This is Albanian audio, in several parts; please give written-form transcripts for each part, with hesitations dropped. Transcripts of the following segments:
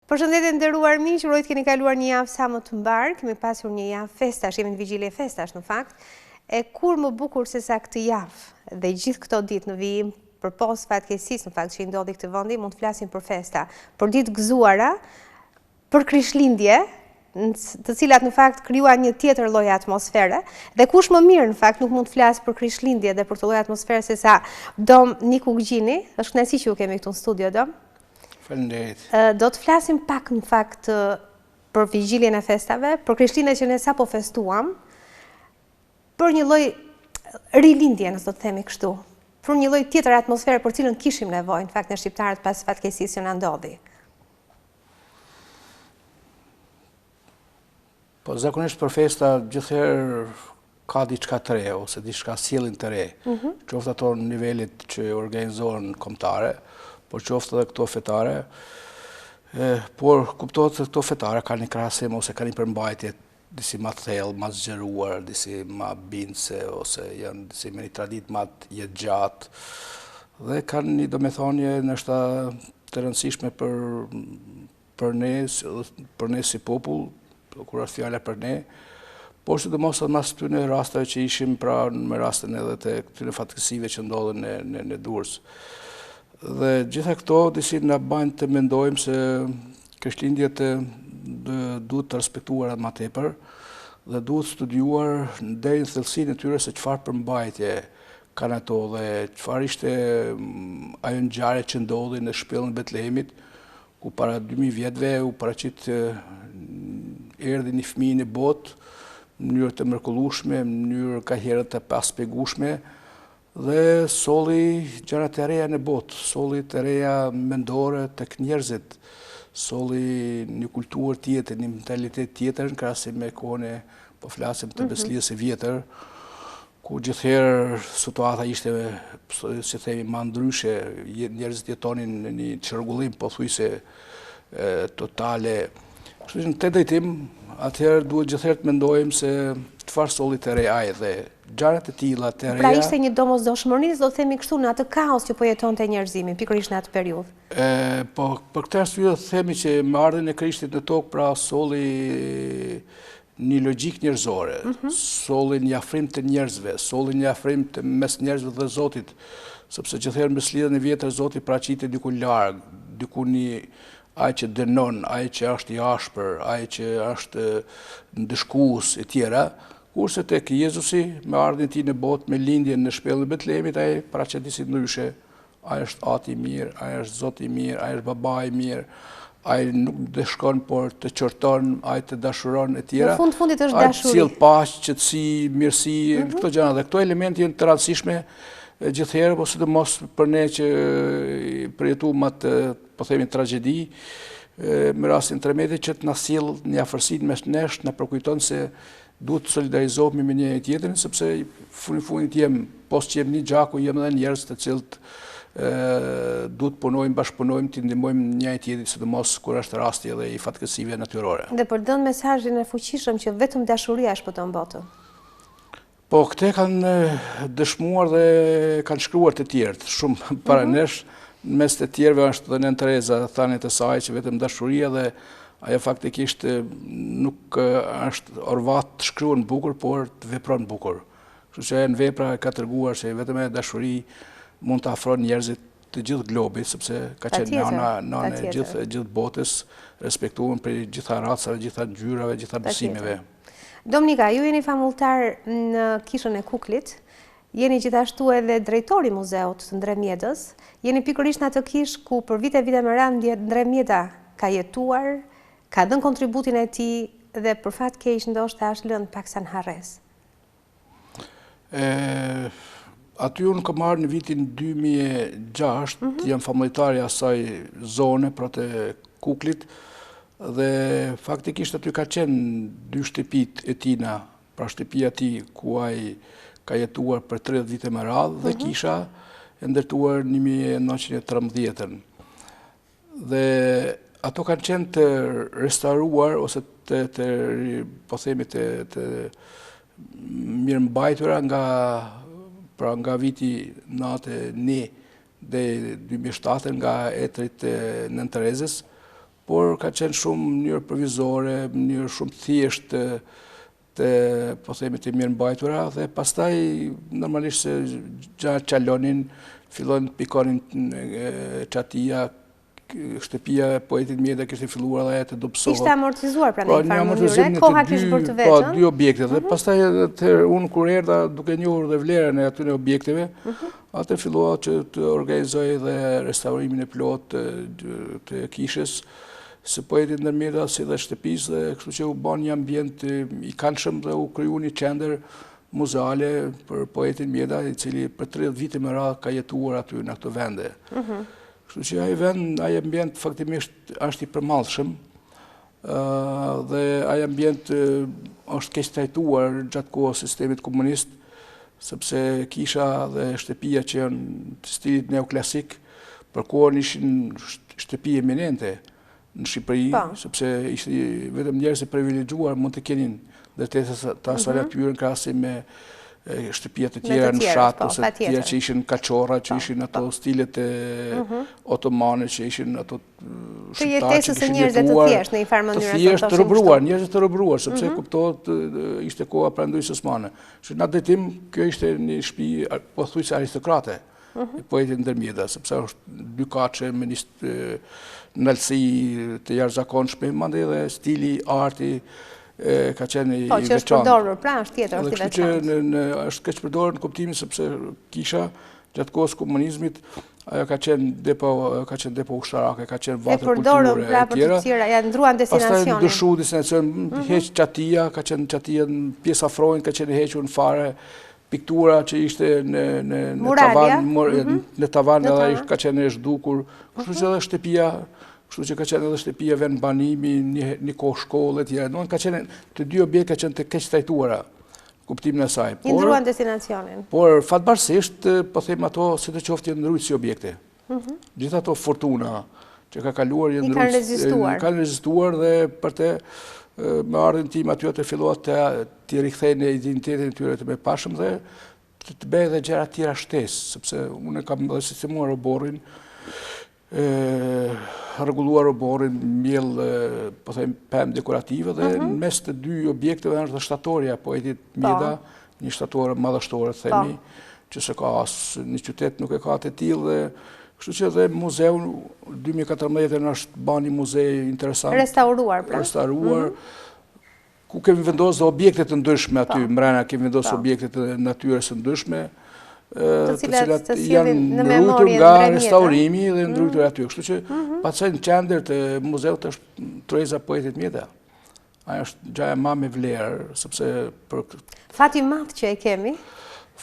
Përshëndetje nderuar miq, uroj të keni kaluar një javë sa më të mbar. Kemi pasur një javë festash, jemi në vigjilje festash në fakt. E kur më bukur se sa këtë javë dhe gjithë këto ditë në vijim, përpos fatkeqësisë në fakt që i ndodhi këtë vendi, mund të flasim për festa, për ditë gëzuara, për Krishtlindje, të cilat në fakt krijuan një tjetër lloj atmosfere, dhe kush më mirë në fakt nuk mund të flas për Krishtlindje dhe për këtë lloj atmosfere se sa Dom Ukgjini. Është kënaqësi që ju kemi këtu në studio, Dom. Do të flasim pak në fakt për vigjiljen e festave, për Krishtlindjen që ne sapo festuam, për një lloj rilindje, nëse do të themi kështu, për një lloj tjetër atmosfere për cilën kishim nevojë në fakt ne shqiptarët pas fatkeqësisë që na ndodhi. Po zakonisht për festa gjithherë ka diçka të re ose diçka sjellin të re. Qoftë ato në nivelit që organizohen kombëtare, por qoftë edhe këto fetare, por kuptohet se këto fetare ka një krahasim ose ka një përmbajtje disi ma thellë, ma zgjeruar, disi ma bindse, ose janë disi me një traditë ma të jetë gjatë, dhe kanë një domethënie ndoshta të rëndësishme për ne si popull, kur është fjala për ne, por sidomos mas këtyre rasteve që ishim pra me rastin edhe të këtyre fatkeqësive që ndodhen në Durrës. Dhe gjitha këto disi na bajnë të mendojmë se Krishtlindjet duhet të respektuara më tepër dhe duhet studiuar deri në thellësinë e tyre se çfarë përmbajtje kanë ato dhe çfarë ishte ajo ngjarje që ndodhi në shpellën e Betlehemit, ku para 2000 vjetëve u paraqit erdhi një fëmijë në botë në mënyrë të mrekullueshme, në mënyrë kaqërë të paspjegueshme, dhe solli gjërat e reja në botë, solli të reja mendore tek njerëzit, solli një kulturë tjetër, një mentalitet tjetër në krahasim me kohën e po flasim të besëlidhjes së vjetër, ku gjithherë situata ishte, si themi, ma ndryshe, njerëzit jetonin në një çrregullim pothuajse totale. Kështu që në këtë drejtim, atëherë duhet gjithherë të mendojmë se çfarë solli të re ai dhe gjërat e tilla të reja. Pra ishte një domosdoshmëri, do të themi kështu, në atë kaos që po jetonte njerëzimi, pikërisht në atë periudhë. Po për këtë arsye do të themi që me ardhen e Krishtit në tokë pra solli një logjik njerëzore, solli një afrim të njerëzve, solli një afrim të mes njerëzve dhe Zotit, sepse gjithherë në besëlidhjen e vjetër Zoti paraqitet diku larg, diku ai që dënon, ai që është i ashpër, ai që është ndëshkues e tjera, kurse tek Jezusi me ardhjen e tij në botë, me lindjen në shpellën e Betlehemit, ai paraqet si ndryshe. Ai është Ati i mirë, ai është Zoti i mirë, ai është Baba i mirë, ai nuk dëshkon por të qorton, ai të dashuron e tjera. Në fundit është dashuri. Ai sjell paqë, qetësi, mirësi, këto gjëra dhe këto elemente janë të rëndësishme gjithherë, po sidomos për ne që përjetuam atë, po themi, tragjedi, me rastin Tremedit që të na sjell një afërsi mes nesh, na përkujton se duhet të solidarizohemi me njëri tjetrin, sepse fundit post që jem një gjaku, jem edhe njerëz të cilët duhet punojmë, bashkëpunojmë, të ndihmojmë njëri tjetrin, sidomos kur është rasti edhe i fatkeqësive natyrore. Dhe për dhënë mesazhin e fuqishëm që vetëm dashuria shpëton botën. Po këte kanë dëshmuar dhe kanë shkruar të tjerë, shumë para nesh, në mes të tjerëve është dhe Nën Tereza, thanet e saj që vetëm dashuria dhe ajo faktikisht nuk është orvat të shkruan bukur, por të vepron bukur. Kështu që në vepra ka treguar se vetëm e dashuri mund të afron njerëzit të gjithë globit, sepse ka qenë nana e gjithë botës, respektuar për gjitha racave, gjitha ngjyrave, gjitha besimeve. Dominika, ju jeni famultar në kishën e Kuklit, jeni gjithashtu edhe drejtori muzeut të Ndremjedës, jeni pikërisht në atë kishë ku për vite me radhë Ndremjeda ka jetuar, ka dhënë kontributin e tij dhe për fat keq ndoshta është lënë paksa në harres. Aty unë kam marrë në vitin 2006, jam famultari asaj zone pra të Kuklit, dhe faktikisht aty ka qenë 2 shtëpit e tina, pra shtëpia ti ku ai ka jetuar për 30 vite me radhë dhe kisha e ndërtuar 1913. Dhe ato kanë qenë të restauruar ose po themi të mirëmbajtura nga viti 91 dhe 2007 nga etrit Nën Terezës, por ka qenë shumë mënyrë provizore, mënyrë shumë thjeshtë të, po themi, të mirë mbajtura, dhe pastaj normalisht se gjatë qalonin, fillon të pikonin qatia, shtëpia e poetit Mjeda kishte filluar dhe të dobësohet. Ishte amortizuar pra në një farë mënyrë, koha kishte bërë të vetën. Po, 2 objekte, dhe pastaj unë kur erdha duke njohur dhe vlerën e atyre objekteve, atë fillua që të organizoj dhe restaurimin e plot të kishës, së poetit Mjeda si dhe shtëpisë, dhe kështu që u bën një ambient i këndshëm dhe u kriju një qendër muzeale për poetin Mjeda, i cili për 30 vite me radhë ka jetuar aty në ato vende. Kështu që ai ambient faktimisht është i përmallshëm, dhe ai ambient është keq trajtuar gjatë kohës sistemit komunist, sepse kisha dhe shtëpia që janë të stilit neoklasik, për kohën ishin shtëpi eminente në Shqipëri, sepse ishte vetëm njerëz të privilegjuar mund të kenin ndërtesat të asaj atyre në krahasim me shtëpia të tjera në fshat, ose të tjera që ishin kaçorra, që ishin ato stilet otomane, që ishin ato shqiptarë që kishin jetuar të thjeshtë në një farë mënyrë, të thjeshtë të robëruar, njerëz të robëruar, sepse kuptohet ishte koha prandojës osmane. Që në drejtim kjo ishte një shtëpi pothuajse aristokrate e poetit Ndërmjeda, sepse është 2 kaçe me një ndalësi të jashtëzakonshme, mandej edhe stili, arti ka qenë i veçantë. Po, që është përdorur, pra është tjetër, është i veçantë. Kështu që është keq përdorur në kuptimin sepse kisha gjatë kohës komunizmit ajo ka qenë depo ushtarake, ka qenë vatër kulture e tjera. Ja ndruan destinacionin. Pastaj ndryshu destinacion, heq qatia, ka qenë qatia në pjesë afrojnë, ka qenë hequr në fare, piktura që ishte në tavan edhe ka qenë e zhdukur. Kështu që edhe shtëpia Kështu që ka qenë edhe shtëpia vend banimi, një kohë shkollë e tjera. Ka qenë të 2 objekte ka qenë të keq trajtuara, kuptimin e saj. I ndruan destinacionin. Por fatbarësisht, po them ato si të qoftë janë ndrujtë si objekte. Gjithë ato fortuna që ka kaluar janë ndrujtë, kanë rezistuar dhe për të me ardhin tim aty të filluar të rikthejnë identitetin e tyre të mëpashëm dhe të bëjë edhe gjëra të tjera shtesë, sepse unë kam sistemuar oborrin, rregulluar oborrin, mbjell po them pemë dekorative dhe në mes të 2 objekteve është shtatorja e poetit Mjeda, një shtatore madhështore themi, që se ka as një qytet nuk e ka të tillë, dhe kështu që dhe muzeu 2014 është bani muzej interesant, restauruar, ku kemi vendosur objekte të ndryshme aty, mbrana kemi vendosur objekte të natyrës së ndryshme, të cilat janë ndrujtur nga restaurimi dhe ndrujtur aty. Kështu që pastaj në qendër të muzeut është treza poetit Mjeda. Ajo është gjaja më me vlerë, sepse fati i madh që e kemi.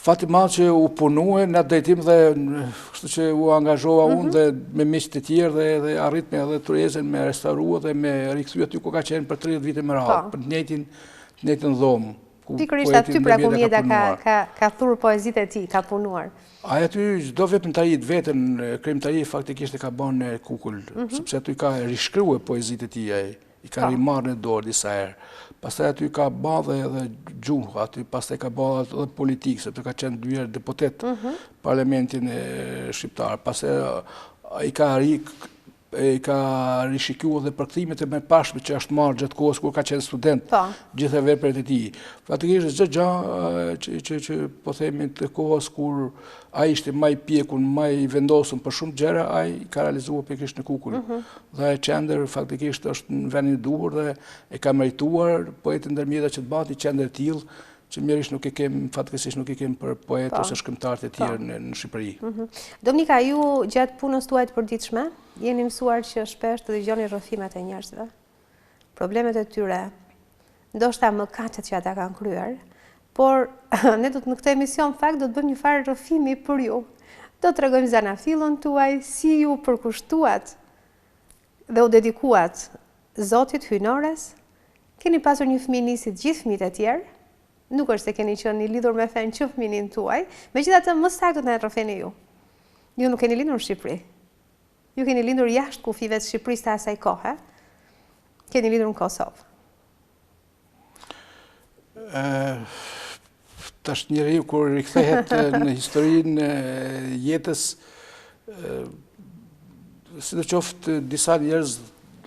Fati i madh që u punue në atë drejtim dhe kështu që u angazhova unë dhe me miq të tjerë dhe arrit me edhe trezën me restaurua dhe me rikthyer aty ku ka qenë për 30 vite me radhë, për të njëjtin dhomë. Pikërisht aty pra ku Mjeda ka thurë poezitë e tij, ka punuar. Ai aty çdo veprimtari të vetën, krijimtari faktikisht e ka bën në kukull, sepse aty ka rishkruar poezitë e tij ai, i ka rimarrë në dorë disa herë. Pastaj aty ka bërë edhe gjuhë, aty pastaj ka bërë edhe politikë, sepse ka qenë 2 herë deputet parlamentin shqiptar. Pastaj i ka rishikuar dhe përkthimet e mëpashme që është marrë gjatë kohës kur ka qenë student, gjithë veprat e tij. Fatikisht çdo gjë që po themi të kohës kur ai ishte më i pjekur, më i vendosur për shumë gjëra, ai ka realizuar pikërisht në kukull. Dhe ai qendër faktikisht është në vendin e duhur dhe e ka merituar poeti Ndërmjeda që të bati qendër të tillë, që mjerisht nuk e kem, fatkeqësisht nuk e kem për poetë ose shkrimtarët e tjerë në Shqipëri. Dominika, ju gjatë punës tuaj të përditshme, jeni mësuar që shpesh të dëgjoni rrëfimet e njerëzve, problemet e tyre, ndoshta mëkatet që ata kanë kryer, por ne në këtë emision fakt do të bëjmë një farë rrëfimi për ju. Do të tregojmë zanafillon tuaj, si ju përkushtuat dhe u dedikuat Zotit hyjnores, keni pasur një fëmijë nisi të gjithë fëmijët e tjerë. Nuk është se keni qenë i lidhur me fen që fëminin tuaj, megjithatë më saktë na rrëfeni ju. Ju nuk keni lindur në Shqipëri. Ju keni lindur jashtë kufive të Shqipërisë të asaj kohe. Keni lindur në Kosovë. Tash njeriu kur rikthehet në historinë jetës, sidoqoftë disa njerëz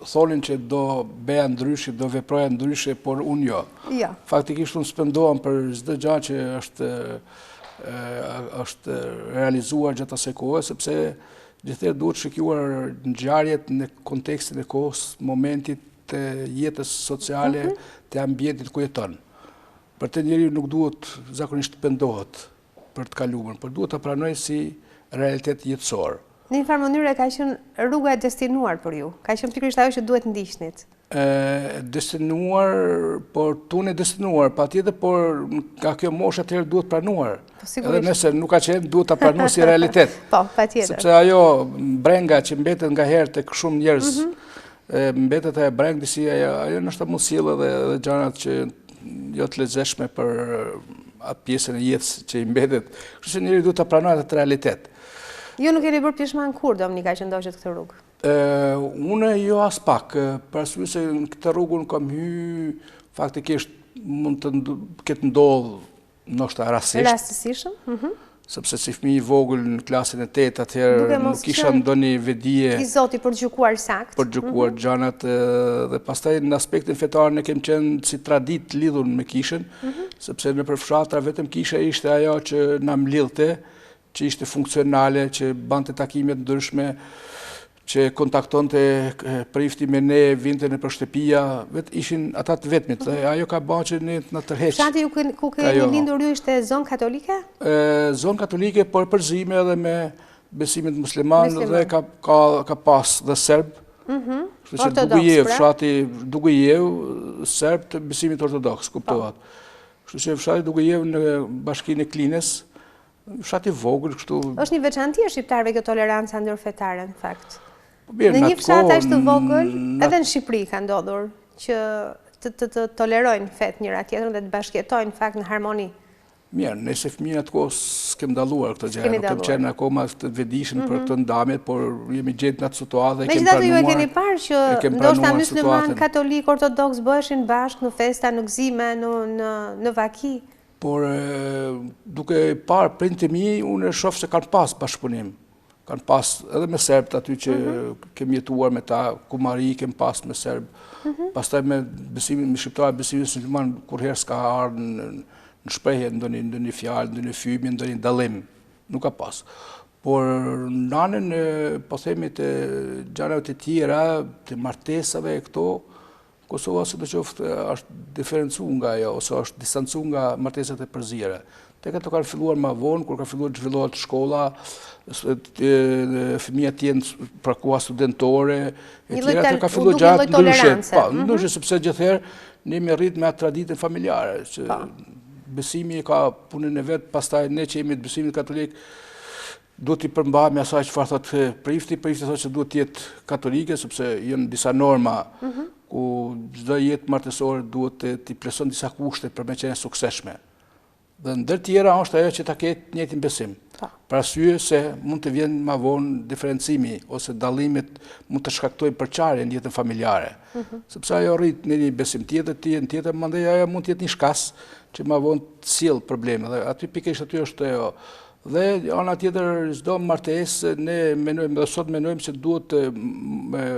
thonin që do beja ndryshe, do veproja ndryshe, por unë jo. Jo. Faktikisht unë spendohem për çdo gjë që është realizuar gjatë asaj kohe, sepse gjithëherë duhet shikuar ngjarjet në kontekstin e kohës, momentit, të jetës sociale, të ambientit ku jeton. Për të njeriu nuk duhet zakonisht të pendohet për të kaluarën, por duhet ta pranoj si realitet jetësor. Në një farë mënyrë ka qenë rruga e destinuar për ju. Ka qenë pikërisht ajo që duhet ndiqnit. Destinuar, por tunë e destinuar, patjetër, por nga kjo moshë atëherë duhet pranuar. Edhe nëse nuk ka qenë, duhet ta pranoj si realitet. Po, patjetër. Sepse ajo brenga që mbetet nga herë tek shumë njerëz, mbetet e brengë si ajo nështë mund sjellë edhe gjanat që jo të lezetshme për atë pjesën e jetës që i mbetet. Kështu që njeriu duhet ta pranojë atë realitet. Ju nuk keni bërë pjesëmarrë kur Dominika që ndoqët këtë rrugë? Unë jo as pak, për arsye se në këtë rrugë unë kam hyrë faktikisht mund të ketë ndodhur ndoshta rastësisht. Sepse si fëmijë i vogël në klasën e 8 atëherë nuk kisha ndonjë vedije i Zotit për të gjykuar sakt. Për të gjykuar gjanat dhe pastaj në aspektin fetar ne kemi qenë si tradit lidhur me kishën, sepse nëpër fshatra vetëm kisha ishte ajo që na mlidhte, që ishte funksionale, që bante takime të ndryshme, që kontaktonte prifti me ne, vinte nëpër shtëpia, ishin ata të vetmit. Ajo ka bërë që ne na tërheq. Fshati ku keni lindur ju ishte zonë katolike? Zonë katolike, por përzime edhe me besimin musliman dhe ka pas dhe serb. Kështu që Dugujev, fshati Dugujev, serb të besimit ortodoks, kuptohet. Kështu që fshati Dugujev në bashkinë e Klinës, fshati vogël kështu. Është një veçanti e shqiptarëve kjo toleranca ndërfetare në fakt. Në një fshat aq të vogël, edhe në Shqipëri ka ndodhur që të tolerojnë fet njëra tjetrën dhe të bashkëjetojnë në fakt në harmoni. Mirë, nëse fëmijët atë kohë s'kem dalluar këtë gjë, nuk kem qenë akoma të vetëdijshëm për këtë ndamje, por jemi gjetur në atë situatë dhe kemi pranuar. Megjithatë ju e keni parë që ndoshta musliman, katolik, ortodoks bëheshin bashkë në festa, në gëzime, në vaki. Por duke parë prindërit e mi, unë shoh se kanë pas bashkëpunim. Kanë pas edhe me serbët aty që kemi jetuar me ta, kumari kemi pas me serbë. Pastaj me besimin me shqiptar, besimin musliman kurrëherë s'ka ardhur në shprehje ndonjë fjalë, ndonjë fytyrë, ndonjë dallim. Nuk ka pas. Por në anën po themi të gjërave të tjera, të martesave këto, Kosova sidoqoftë është diferencuar nga ajo ose është distancuar nga martesat e përzierë. Tek ato kanë filluar më vonë, kur ka filluar të zhvillohet shkolla, fëmijët janë pra koha studentore, etj. Ka filluar gjatë ndryshe. Ndryshe sepse gjithherë ne jemi rrit me atë traditën familjare, që besimi ka punën e vet, pastaj ne që jemi të besimit katolik duhet i përmbajmë asaj çfarë thotë prifti thotë që duhet të jetë katolike sepse janë disa norma ku çdo jetë martësore duhet të plotëson disa kushte për me qenë suksesshme. Dhe ndër tjera është ajo që ta ketë të njëjtin besim. Për arsye se mund të vjen më vonë diferencimi ose dallimet mund të shkaktojnë përçarje në jetën familjare. Sepse ajo rrit në një besim tjetër, mandej ajo mund të jetë një shkas që më vonë të sjell probleme. Dhe aty pikërisht aty është ajo. Dhe ana tjetër çdo martesë ne mendojmë dhe sot mendojmë se duhet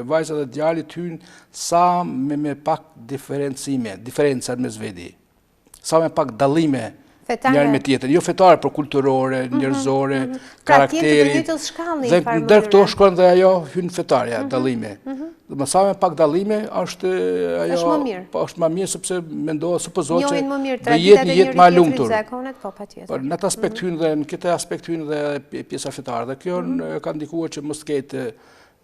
vajzat dhe djalit hyjnë sa me pak diferenca mes veti. Sa me pak dallime njëri me tjetrin, jo fetare, por kulturore, njerëzore, karakteri. Dhe ndër këto shkon dhe ajo hyn fetarja, dallime. Dhe sa me pak dallime është ajo është më mirë sepse mendohet supozohet që do jetë një jetë më e lumtur. Por në atë aspekt hyn dhe në këtë aspekt hyn dhe pjesa fetare. Dhe kjo ka ndikuar që mos ketë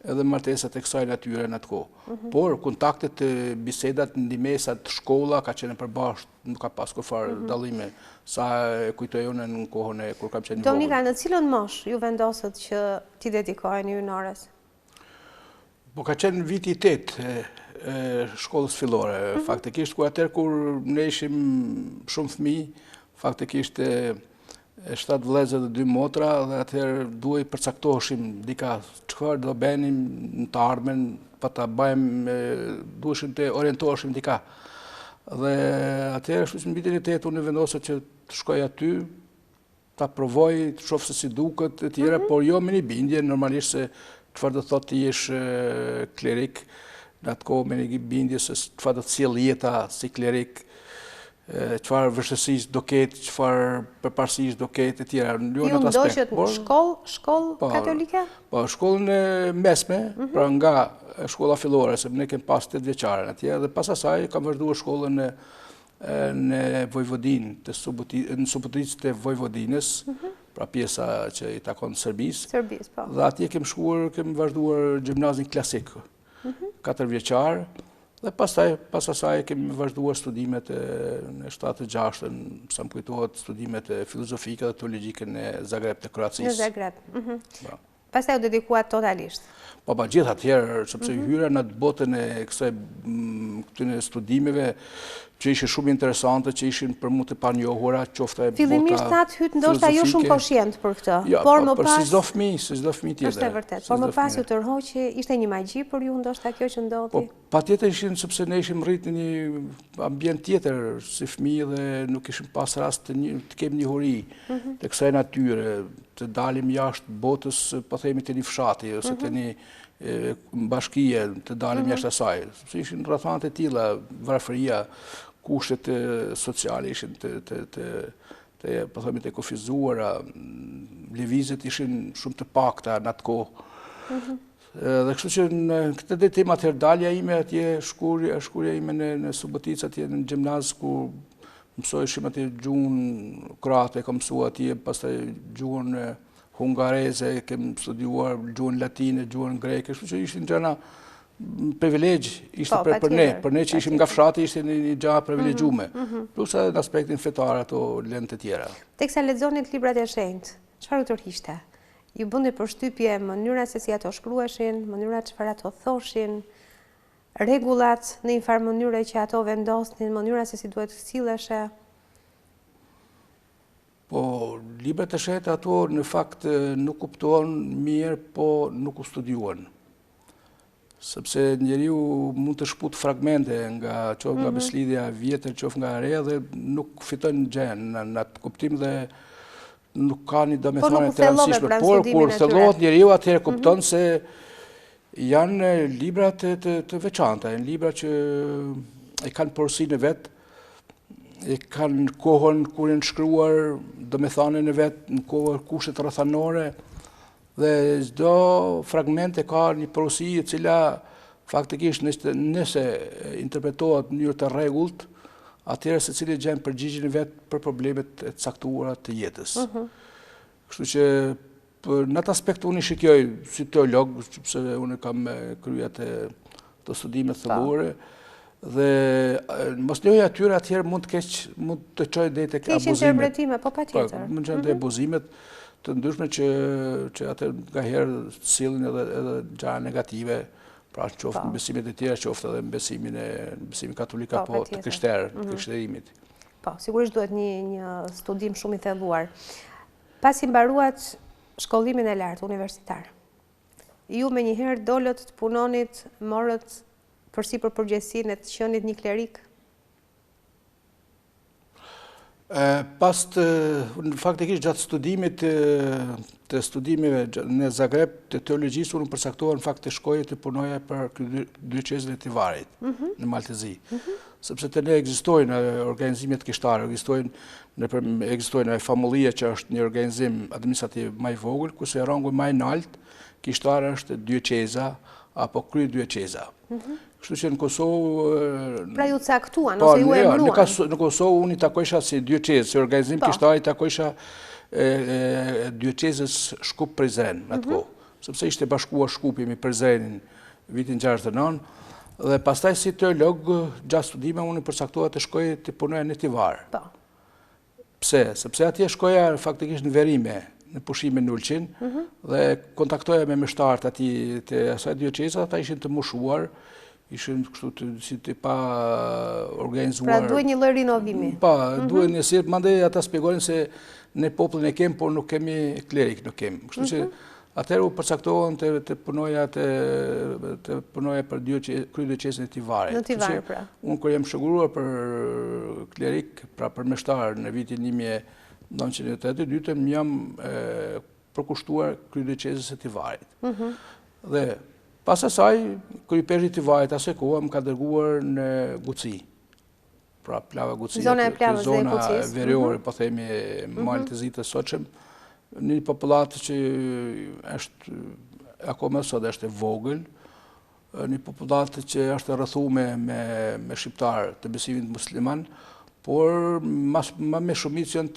edhe martesat e kësaj natyre në atë kohë. Por kontaktet, bisedat, ndihmesat, shkolla ka qenë përbashkët, nuk ka pas kurfar dallime. Sa e kujtoj unë në kohën e kur kam qenë vogël. Dominika, në cilën moshë ju vendosët që t'i dedikoheni ynores? Po ka qenë viti 8 shkollës fillore. Faktikisht kur ne ishim shumë fëmijë, faktikisht 7 vëllezër dhe 2 motra dhe atëherë duhej përcaktoheshim dika çfarë do bënim në të ardhmen, pa ta bëjmë duheshim të orientoheshim dika. Dhe atëherë është në vitin e 8 unë vendosë që të shkoj aty, ta provoj, të shoh se si duket e tjera, por jo me një bindje, normalisht se çfarë do thotë të jesh klerik në atë kohë me një bindje se çfarë do të sjellë jeta si klerik, çfarë vështirësisë do ketë, çfarë përparësisë do ketë e tjera. Ju ndoqët në shkollë katolike? Po, shkollën e mesme, pra nga shkolla fillore, se ne kemi pas 8 vjeçare atje, dhe pas asaj kam vazhduar shkollën në Vojvodinë, në Suboticë të Vojvodinës, pra pjesa që i takon Serbisë. Serbisë, po. Dhe atje kemi vazhduar gjimnazin klasik, 4 vjeçar, dhe pas asaj kemi vazhduar studimet në 76-ën, sa më kujtohet, studimet filozofike dhe teologjike në Zagreb të Kroacisë. Në Zagreb. Pastaj u dedikuat totalisht. Po, gjithë atëherë, sepse hyra në botën e këtyre studimeve që ishin shumë interesante, që ishin për mu të panjohura, qoftë e bota fillimisht thatë hytë ndoshta jo shumë koshient për këtë. Por si çdo fëmijë tjetër. Është e vërtet. Por më pas ju tërhoqi, ishte një magji për ju ndoshta kjo që ndodhi. Po patjetër ishin, sepse ne ishim rritë në një ambient tjetër si fëmijë dhe nuk ishim pas rast të kemi një huri të kësaj natyre, të dalim jashtë botës, po themi të një fshati ose të një bashkie, të dalim jashtë asaj. Sepse ishin rrethanat e tilla, varfëria, kushtet sociale ishin po themi të kufizuara, lëvizjet ishin shumë të pakta në atë kohë. Dhe kështu që në këtë detim atëherë dalja ime atje, shkurja ime në Suboticë atje në gjimnaz, ku mësojshim atje gjuhën kroate, kam mësuar atje, pastaj gjuhën hungareze, kem studiuar gjuhën latine, gjuhën greke, kështu që ishin gjëra privilegj, ishte për ne që ishim nga fshati, ishte një gjë privilegjume, plus edhe në aspektin fetar ato lëndë të tjera. Teksa lexonit librat e shenjtë, çfarë u tërhiqte? Ju bënte përshtypje mënyra se si ato shkruheshin, mënyra çfarë ato thoshin, rregullat në një farë mënyre që ato vendosnin, mënyra se si duhet të silleshe? Po, librat e shenjtë ato në fakt nuk kuptohen mirë, po nuk u studiuan. Sepse njeriu mund të shput fragmente qoftë nga beslidhja vjetër, qoftë nga re, dhe nuk fiton gjën në atë kuptim dhe nuk ka një domethënie të rëndësishme. Por kur thellohet njeriu, atëherë kupton se janë libra të veçanta, janë libra që e kanë porosinë e vet, e kanë kohën kur janë shkruar, domethënien e vet, në kohë kushte rrethanore, dhe çdo fragment e ka një porosi e cila faktikisht nëse interpretohet në mënyrë të rregullt, atëherë secili gjen përgjigjen e vet për problemet e caktuara të jetës. Kështu që në atë aspekt unë i shikoj si teolog, sepse unë kam kryer të studimet thelluare, dhe mosnjoja atyre atëherë mund të çojë deri tek abuzimet. Kishin interpretime, po patjetër. Mund të jenë abuzimet të ndryshme që atë nga herë sillin edhe gjëra negative, pra qoftë në besimet e tjera, qoftë edhe në besimin katolik apo të krishterërimit. Po, sigurisht duhet një studim shumë i thelluar. Pasi mbaruat shkollimin e lartë universitar, ju menjëherë dolët të punonit, morët përsipër përgjegjësinë e të qenit një klerik? Faktikisht gjatë studimit të studimeve në Zagreb të teologjisë, unë përcaktuar në fakt të shkoje të punoja për dyqezën e Tivarit në Maltezi. Sepse të ne ekzistojnë organizimet kishtare, ekzistojnë famullia që është një organizim administrativ më i vogël, kurse rangu më i lartë kishtare është dyqeza apo kryedyqeza. Kështu që në Kosovë... Pra ju caktuan, ose ju emëruan? Në Kosovë unë i takojsha si dyqezë, si organizim kishtari i takojsha dyqezës Shkup-Prizren, në atë kohë. Sepse ishte bashkuar Shkupi me Prizrenin vitin 69, dhe pastaj si teolog, gjatë studime unë i përcaktuar të shkoj të punoja në Tivar. Pse? Sepse atje shkoja faktikisht në verime, në pushime në Ulqin, dhe kontaktoja me mështarët ati të asaj dyqezës, ata ishin të mushuar, ishin kështu si të pa organizuar. Pra duhet një lloj rinovimi. Pa, duhet një sirë, mandej ata spjegonin se ne popullin e kem, por nuk kemi klerik, nuk kemi. Kështu që atëherë u përcaktohen të punoja për kryedyqezën e Tivarit. Në Tivar, pra. Unë kur jam shëguruar për klerik, pra për meshtar në vitin 1982, më jam përkushtuar kryedyqezës e Tivarit. Dhe Pas asaj, kryepeshi i vajit asaj koha më ka dërguar në Guci. Pra plava Guci, Zona e plavës dhe e zona Gucis. veriore, po themi, malit të zitë të sotshëm, një popullat që është akoma sot është e vogël, një popullat që është rrëthuar me shqiptar të besimit musliman, por ma me shumicë janë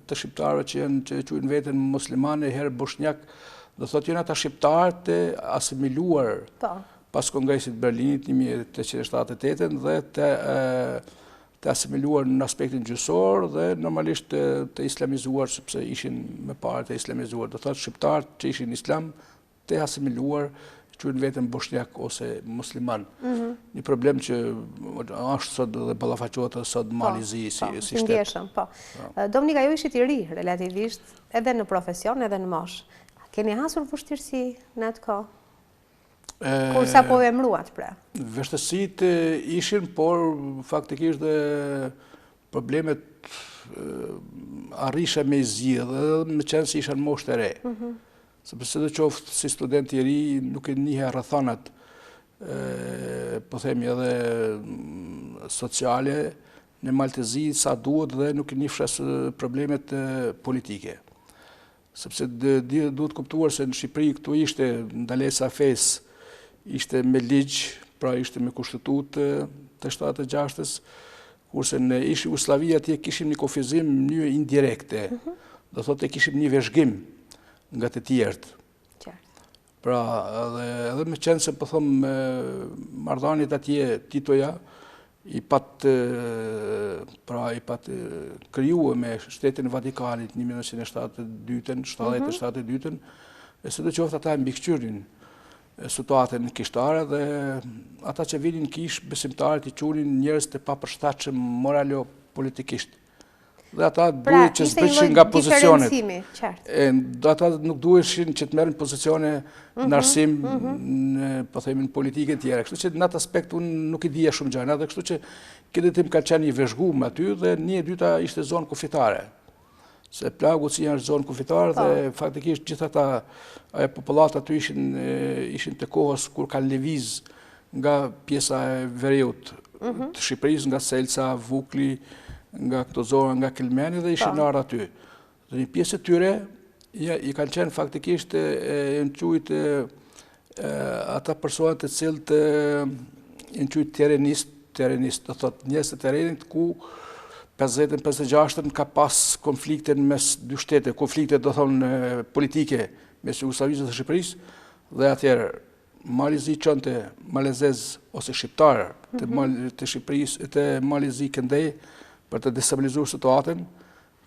të shqiptarëve që quajnë veten muslimanë, herë bosnjak, do thotë janë ata shqiptarë të asimiluar pas Kongresit Berlinit 1878 dhe të asimiluar në aspektin gjysor dhe normalisht të islamizuar, sepse ishin me parë të islamizuar. Do thotë shqiptarë që ishin islam të asimiluar, quajnë veten bosnjak ose musliman. Një problem që është sot dhe ballafaqohet sot Malizi si shtet. Dominika, ju ishit i ri relativisht edhe në profesion edhe në moshë. Keni hasur vështirësi në atë kohë? Kur sa po emruat pra? Vështirësitë ishin, por faktikisht dhe problemet arrisha me zgjidhje dhe me qenë se isha në moshë të re. Sepse do qoftë si student i ri, nuk e njihe rrethonat, po themi edhe sociale në Maltezi sa duhet dhe nuk e njihsha problemet politike. Sepse duhet kuptuar se në Shqipëri këtu ishte ndalesa fesë, ishte me ligj, pra ishte me kushtetutë të 76-s, kurse në ish Jugosllavia atje kishim një kufizim në mënyrë indirekte. Do thotë kishim një veshgim nga të tjerët. Pra, edhe me qenë se po them marrëdhëniet atje Titoja i pat krijuar me Shtetin e Vatikanit 1972-ën, e sidoqoftë ata mbikëqyrin situatën kishtare dhe ata që vinin kish besimtarët i qunin njerëz të papërshtatshëm moralo-politikisht. Dhe ata duhet që zbrishin nga pozicionet. Ata nuk duheshin që të merren pozicione në arsim po themi në politikën tjera. Kështu që në atë aspekt unë nuk i dija shumë gjëra, dhe kështu që këtë tim ka qenë i veshguar aty dhe një e dyta ishte zonë kufitare. Se plagu si është zonë kufitare dhe faktikisht gjithë ata popullat aty ishin të kohës kur kanë lëviz nga pjesa e veriut të Shqipërisë, nga Selca, Vukli, nga këto zona, nga Kelmeni dhe ishin arë aty. Dhe një pjesë të tyre i kanë qenë faktikisht e në qujtë ata personat të cilët e në qujtë terenist, do thotë njerëz të terenit ku 50-56 ka pas konflikte mes dy shtete, konflikte do thonë politike mes Jugosllavisë dhe Shqipërisë, dhe atëherë Malizi qënte malezez ose shqiptar të Shqipërisë, të Malizi këndej për të destabilizuar situatën,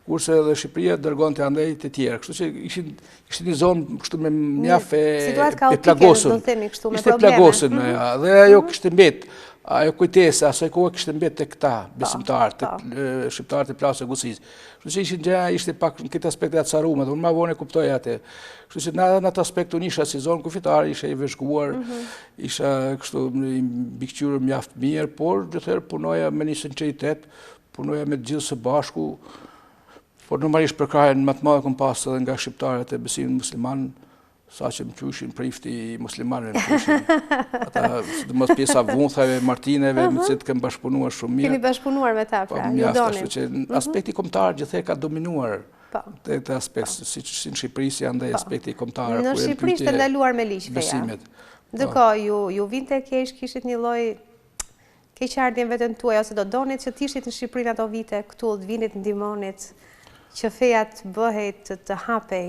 kurse edhe Shqipëria dërgonte andej të tjerë. Kështu që ishte një zonë kështu me mjaft e plagosur. Ishte plagosur dhe ajo kishte mbet, ajo kujtese, asaj kohë kishte mbet tek këta besimtarë, tek shqiptarët e plasës së Gucisë. Kështu që ishin gjëra, ishte pak në këtë aspekt e acaruar, unë më vonë e kuptoj atë. Kështu që në atë aspekt unë isha si zonë kufitare, isha i veshguar, isha kështu i mbikëqyrur mjaft mirë, por gjithëherë punoja me një sinqeritet, punoja me të gjithë së bashku, por normalisht përkrajen më të madhe kom pas edhe nga shqiptarët e besimit musliman, sa që më qyshin prifti muslimanëve më qyshin. Ata, sidomos pjesa vunthave, martineve, me cilët kem bashkëpunuar shumë mirë. Keni bashkëpunuar me ta, pra, ju donin. Kështu që aspekti kombëtar gjithëherë ka dominuar të aspekt, si në Shqipëri si andaj aspekti kombëtar. Në Shqipëri ishte ndaluar me ligj feja. Ndërkohë, ju vinte keq, kishit një lloj keqardhjen veten tuaj, ose do donit që t'ishit në Shqipëri në ato vite, këtu të vinit ndihmonit, që feja të bëhej të hapej?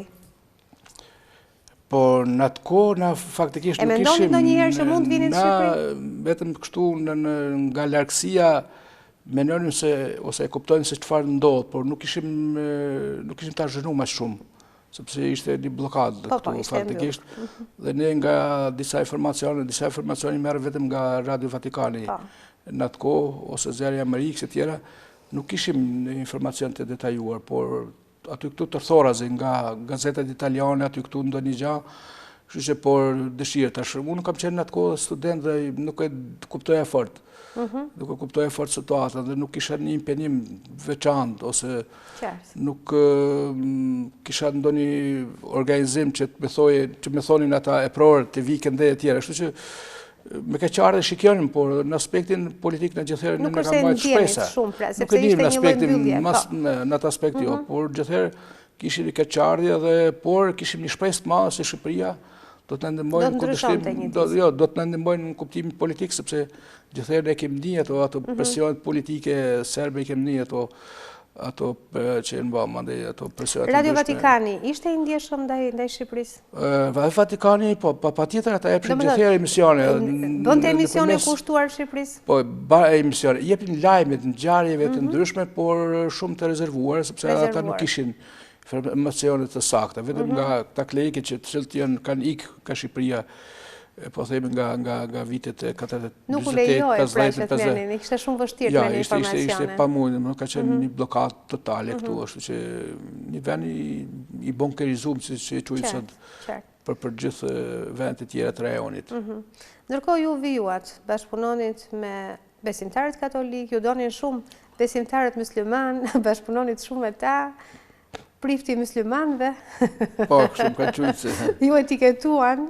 Po në atë kohë, faktikisht nuk ishim... E mendonit ndonjëherë që mund të vinin në Shqipëri? Vetëm kështu nga largësia mendonim se, ose e kuptojnë se çfarë ndodh, por nuk ishim ta zhënuar më shumë, sepse ishte një blokadë këtu faktikisht. Dhe ne nga disa informacione merr vetëm nga Radio Vatikani në atë kohë, ose Zjarri Amerikës e tjera, nuk ishim informacion të detajuar, por aty këtu të thorazi nga gazetat italiane, aty këtu ndonjë gjë, Kështu që por dëshirë tash. Unë kam qenë në atë kohë student dhe nuk e kuptoja fort. Nuk e kuptoja fort situatën dhe nuk kisha një impenim veçantë ose nuk kisha ndonjë organizim që më thonin ata e prorë të vikende e tjera. Kështu që me keqardhje shikjonim, por në aspektin politik në gjithherë nuk është e ndjenit shumë, pra, sepse ishte një lloj mbyllje. Në atë aspekt jo, por gjithherë kishim një keqardhje dhe por kishim një shpresë të madhe se Shqipëria do të na ndihmojnë në kundërshtim, do të na ndihmojnë në kuptimin politik, sepse gjithherë ne kemi ndjenjë ato presionet politike serbe, kemi ndjenjë ato që në bëmë, ato presionet. Radio Vatikani, ishte i ndjeshëm ndaj Shqipërisë? Vatikani, po, pa tjetër ata epshin gjithherë emisione. Bënte emisione kushtuar Shqipërisë? Po, emisione, jepin lajmet, ngjarjeve të ndryshme, por shumë të rezervuar, sepse ata nuk kishin informacionet të sakta, vetëm nga ta klejke që të cilët kanë ikë ka Shqipëria, po themi nga vitet 40, 50, 50. Nuk u lejoj pra që të menin, ishte shumë vështirë të menin informacione. Ishte pa mujnë, ka qenë një blokat totale këtu, është që një vend i bunkerizuar, si që e quajnë sot, për gjithë vendet e tjera të rajonit. Ndërkohë ju vijuat, bashkëpunonit me besimtarët katolik, ju donin shumë besimtarët musliman, bashkëpunonit shumë me ta, prifti muslimanëve. Po, shumë kanë qujtë. Ju etiketuan.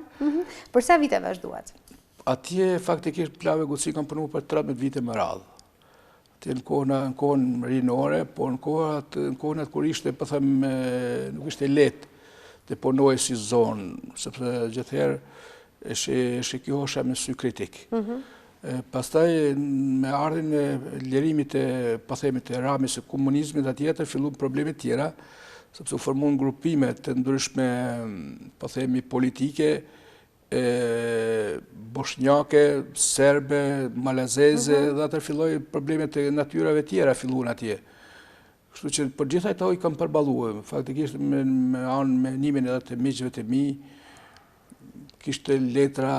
Për sa vite vazhduat? Atje faktikisht plave Guci kam punu për 13 vite më radhë. Atje në kohën rinore, por në kohën atë kur ishte, po them, nuk ishte lehtë të punoj si zonë, sepse gjithherë e shikjohesha me sy kritik. Pastaj me ardhin e lirimit po themi të ramjes së komunizmit atjetër filluan problemet tjera, sepse u formuan grupime të ndryshme, po themi politike, bosnjake, serbe, malazeze, dhe atër filloi problemet e natyrave tjera filluan atje. Kështu që për gjitha ato i kam përballuar, faktikisht me nimin edhe të miqve të mi, kishte letra,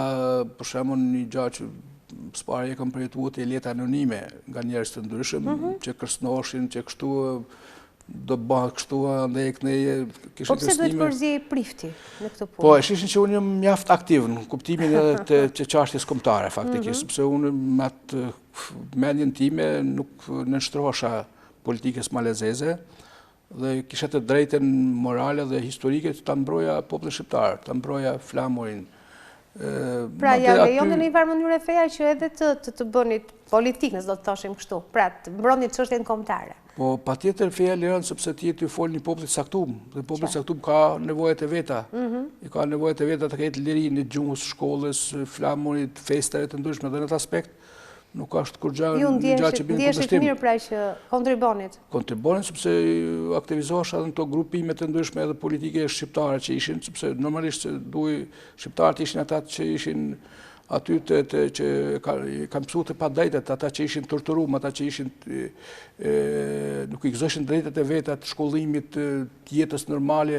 për shembull një gjë që s'para e kam përjetuar të letra anonime nga njerëz të ndryshëm, që kërcënoheshin, që kështu do bëha kështu ndaj këneje. Po pse duhet përzjej prifti në këtë punë? Po, ishin që unë jam mjaft aktiv në kuptimin edhe të çështjes kombëtare faktikisht, sepse unë me atë mendjen time nuk nënshtrohesha politikës malazeze dhe kisha të drejtën morale dhe historike të ta mbroja popullin shqiptar, ta mbroja flamurin. Pra ja lejonte në një farë mënyrë feja që edhe të bënit politik, nëse do të thoshim kështu, pra të mbroni çështjen kombëtare. Po patjetër feja lejon sepse ti të fol një popull të caktuar, dhe populli i caktuar ka nevojat e veta. I ka nevojat e veta të ketë lirinë e gjuhës, shkollës, flamurit, festave të ndryshme dhe në atë aspekt nuk është kur gjë që bën kundërshtim. Ju ndjeshit mirë pra që kontribonit? Kontribonit sepse aktivizohesha në to grupime të ndryshme edhe politike shqiptare që ishin, sepse normalisht shqiptarët ishin ata që ishin aty që kam mësuar të padrejtet, ata që ishin torturuar, ata që ishin nuk i gëzoshin drejtat e veta të shkollimit, të jetës normale,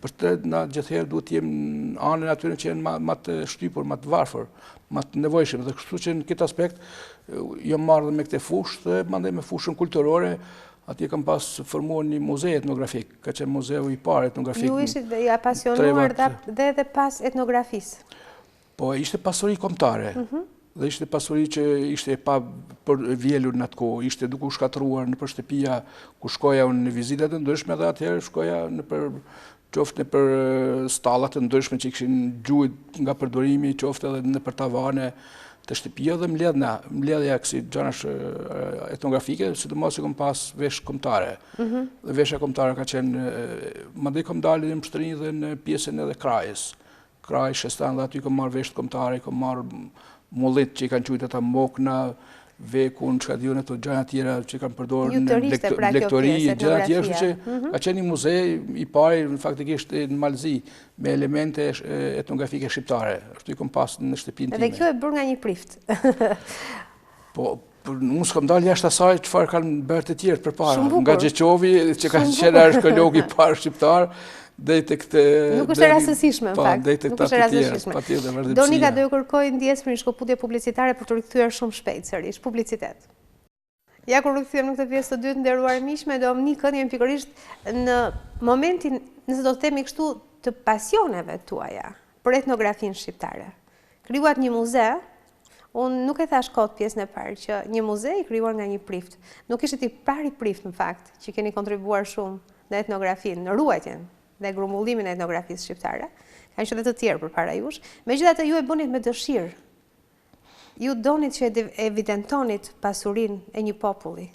për të na gjithherë duhet të jem anën atyre që janë më të shtypur, më të varfër, më të nevojshëm. Dhe kështu që në këtë aspekt jam marrë me këtë fushë dhe mandej me fushën kulturore. Atje kam pas formuar një muze etnografik, ka qenë muzeu i parë etnografik. Ju ishit i apasionuar dhe pas etnografisë? Po, ishte pasuri kombëtare, dhe ishte pasuri që ishte pa për vjelur në atë kohë, ishte duke u shkatruar në për shtëpia ku shkoja unë në vizitat të ndryshme dhe atëherë shkoja qoftë në për stallat të ndryshme që kishin gjujt nga përdorimi, qoftë edhe në për tavane të shtëpia dhe mbledhja kësi gjanash etnografike, sidomos që kom pas vesh kombëtare. Dhe vesha kombëtare ka qenë, mandej kom dalë në mështërinjë dhe në pjesën edhe krajës. Kraj, Shestan, dhe aty kom marrë vesh kombëtare, kom marrë mullit që i kanë qujtë ata mokna, vekun, që ka dihun e të gjana tjera që i kanë përdorë në lektori, gjana tjera, që ka qenë një muze i pari, faktikisht në Malzi, me elemente etnografike shqiptare. Ashtu i kom pas në shtëpinë time. Edhe kjo e bërë nga një prift. Po, unë s'kam dalë jashtë asaj çfarë kanë bërë të tjerë përpara, nga Gjeqovi, që ka qenë arkeolog i parë shqiptar. Nuk është e rastësishme, në fakt. Nuk është e rastësishme. Donika do ju kërkoj ndjes për një shkëputje publicitare për të rikthyer shumë shpejt sërish, publicitet. Ja kur rikthyem në këtë pjesë të dytë, nderuar miqme, do më nikën pikërisht në momentin, nëse do të themi kështu, të pasioneve tuaja, për etnografinë shqiptare. Krijuat një muze, unë nuk e thash kot pjesën e parë, që një muze i krijuar nga një prift. Nuk ishte i pari prift, në fakt, që keni kontribuar shumë në etnografinë, në ruajtjen dhe grumbullimin e etnografisë shqiptare. Kanë qenë të tjerë përpara jush. Megjithatë ju e bënit me dëshirë. Ju donit që evidentonit pasurinë e një populli,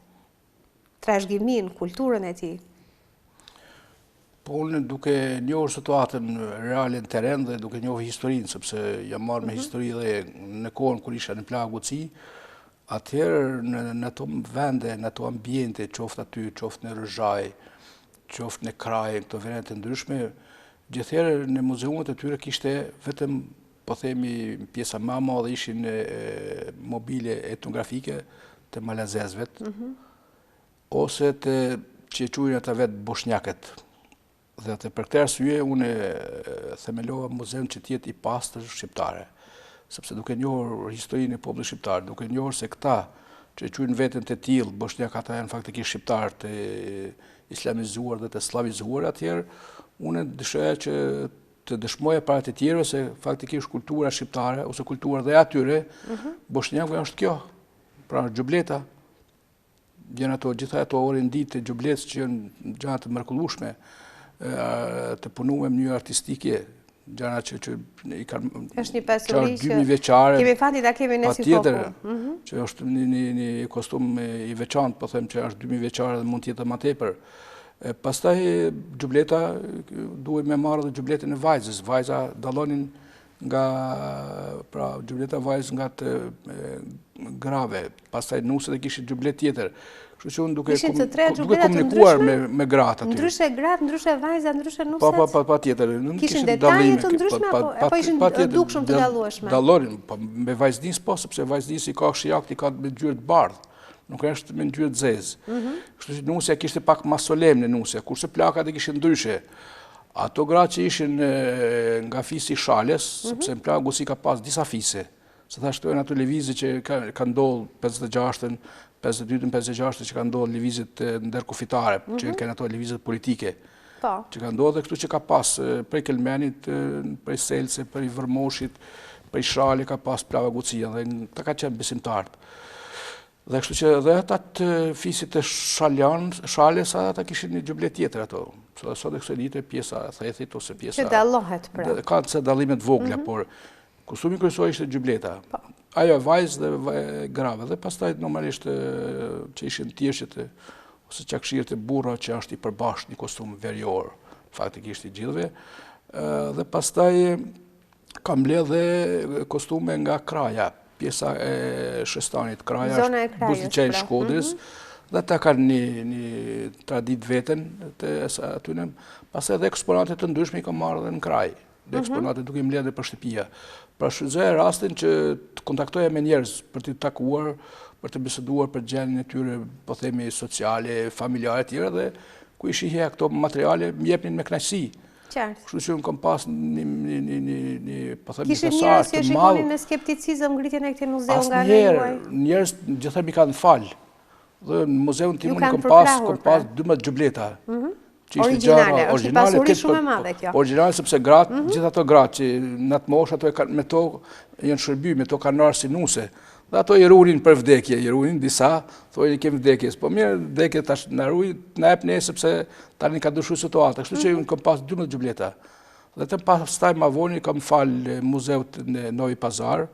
trashëgiminë, kulturën e tij. Po unë duke njohur situatën reale në teren dhe duke njohur historinë, sepse jam marrë me histori dhe në kohën kur isha në plagë, atëherë në ato vende, në ato ambiente, qoftë aty, qoftë në Rrëzhaj, qoftë në Kraj, këto vende të ndryshme, gjithherë në muzeumet e tyre kishte vetëm, po themi, pjesa më e madhe ishin mobile etnografike të malazezëvet, ose të që quajnë ata vetë boshnjakët. Dhe për këtë arsye unë themelova muzeun që të jetë i pastër shqiptare, sepse duke njohur historinë e popullit shqiptar, duke njohur se këta që quajnë veten të tillë, boshnjak ata janë faktikisht shqiptar të islamizuar dhe të slavizuar, atëherë unë dëshiroja që të dëshmoja para të tjerëve se faktikisht kultura shqiptare ose kultura dhe atyre boshnjakëve është kjo, pra xhubleta. Janë ato gjitha ato orindit të xhubletës që janë gjëra të mrekullueshme, të punuar në mënyrë artistike, gjëra që i kanë është një pasuri që 2000 vjeçare. Kemi fati ta kemi ne si popull. Që është një kostum i veçantë, po them që është 2000 vjeçare dhe mund të jetë më tepër. Pastaj xhubleta duhet me marrë dhe xhubletën e vajzës. Vajza dallonin nga pra xhubleta vajzës nga të grave. Pastaj nuset e kishin xhublet tjetër. Kështu që unë duke komunikuar me gratë aty. Ndryshe gratë, ndryshe vajza, ndryshe nuset. Pa tjetër. Kishin detaje të ndryshme apo ishin dukshëm të dallueshme? Dallonin, po me vajzënis po, sepse vajzënisi ka Qiriako, ka me ngjyrë të bardhë. Nuk është me ngjyrë të zezë. Kështu që nusja kishte pak më solemne nusja, kurse plakat e kishin ndryshe. Ato gratë që ishin nga fisi Shales, sepse në plagu si ka pas disa fise. Se tha shtojnë ato lëvizje që ka ndodhur 56-ën, 52-ën, 56-ën që ka ndodhur lëvizjet ndërkufitare, që kanë ato lëvizjet politike. Që ka ndodhur, kështu që ka pas prej Kelmenit, prej Selse, prej Vërmoshit, prej Shrale ka pas plavagucia dhe ta ka qenë besimtarët. Dhe kështu që dhe ata të fisit të Shales, ata kishin një xhublet tjetër ato. Sot e kësaj dite pjesa thethit ose pjesa... Që dallohet pra. Ka të dallimet vogla, por kostumi kryesor ishte xhubleta. Ajo vajzë dhe grave. Dhe pastaj normalisht që ishin tjeshtet ose qakshirët e burra që është i përbashkët një kostum verjor, faktikisht i gjithëve. Dhe pastaj ka mbledh dhe kostume nga Kraja, pjesa e Shestanit, Kraja është buzëqenj Shkodrës, dhe ta kanë një tradit veten të atyne. Pastaj edhe eksponatet të ndryshme i ka marrë dhe në Kraj, dhe eksponatet duke i mbledh dhe për shtëpia. Pra shfrytëzoja rastin që të kontaktoja me njerëz për të takuar, për të biseduar për gjendjen e tyre, po themi sociale, familjare të tjera dhe ku i shihja këto materiale më jepnin me kënaqësi. Kështu që unë kam pas një po them Kishin njerëz që shikonin me skepticizëm ngritjen e këtij muzeu nga juaj. Njerëz gjithë mi kanë fal. Dhe në muzeun tim unë kam pas 12 xhubleta. Origjinale, është një pasuri shumë e madhe kjo. Origjinale sepse gratë, gjithë ato gratë që në atë moshë ato me to janë shërby, me to kanë marrë si nuse. Dhe ato i runin për vdekje, i runin disa, thojnë i kemi vdekjes. Po mirë, vdekje tash na ruaj, na jep ne sepse tani ka ndryshuar situata. Kështu që unë kam pas 12 xhubleta. Dhe të pastaj ma voni kam fal muzeut në Novi Pazar,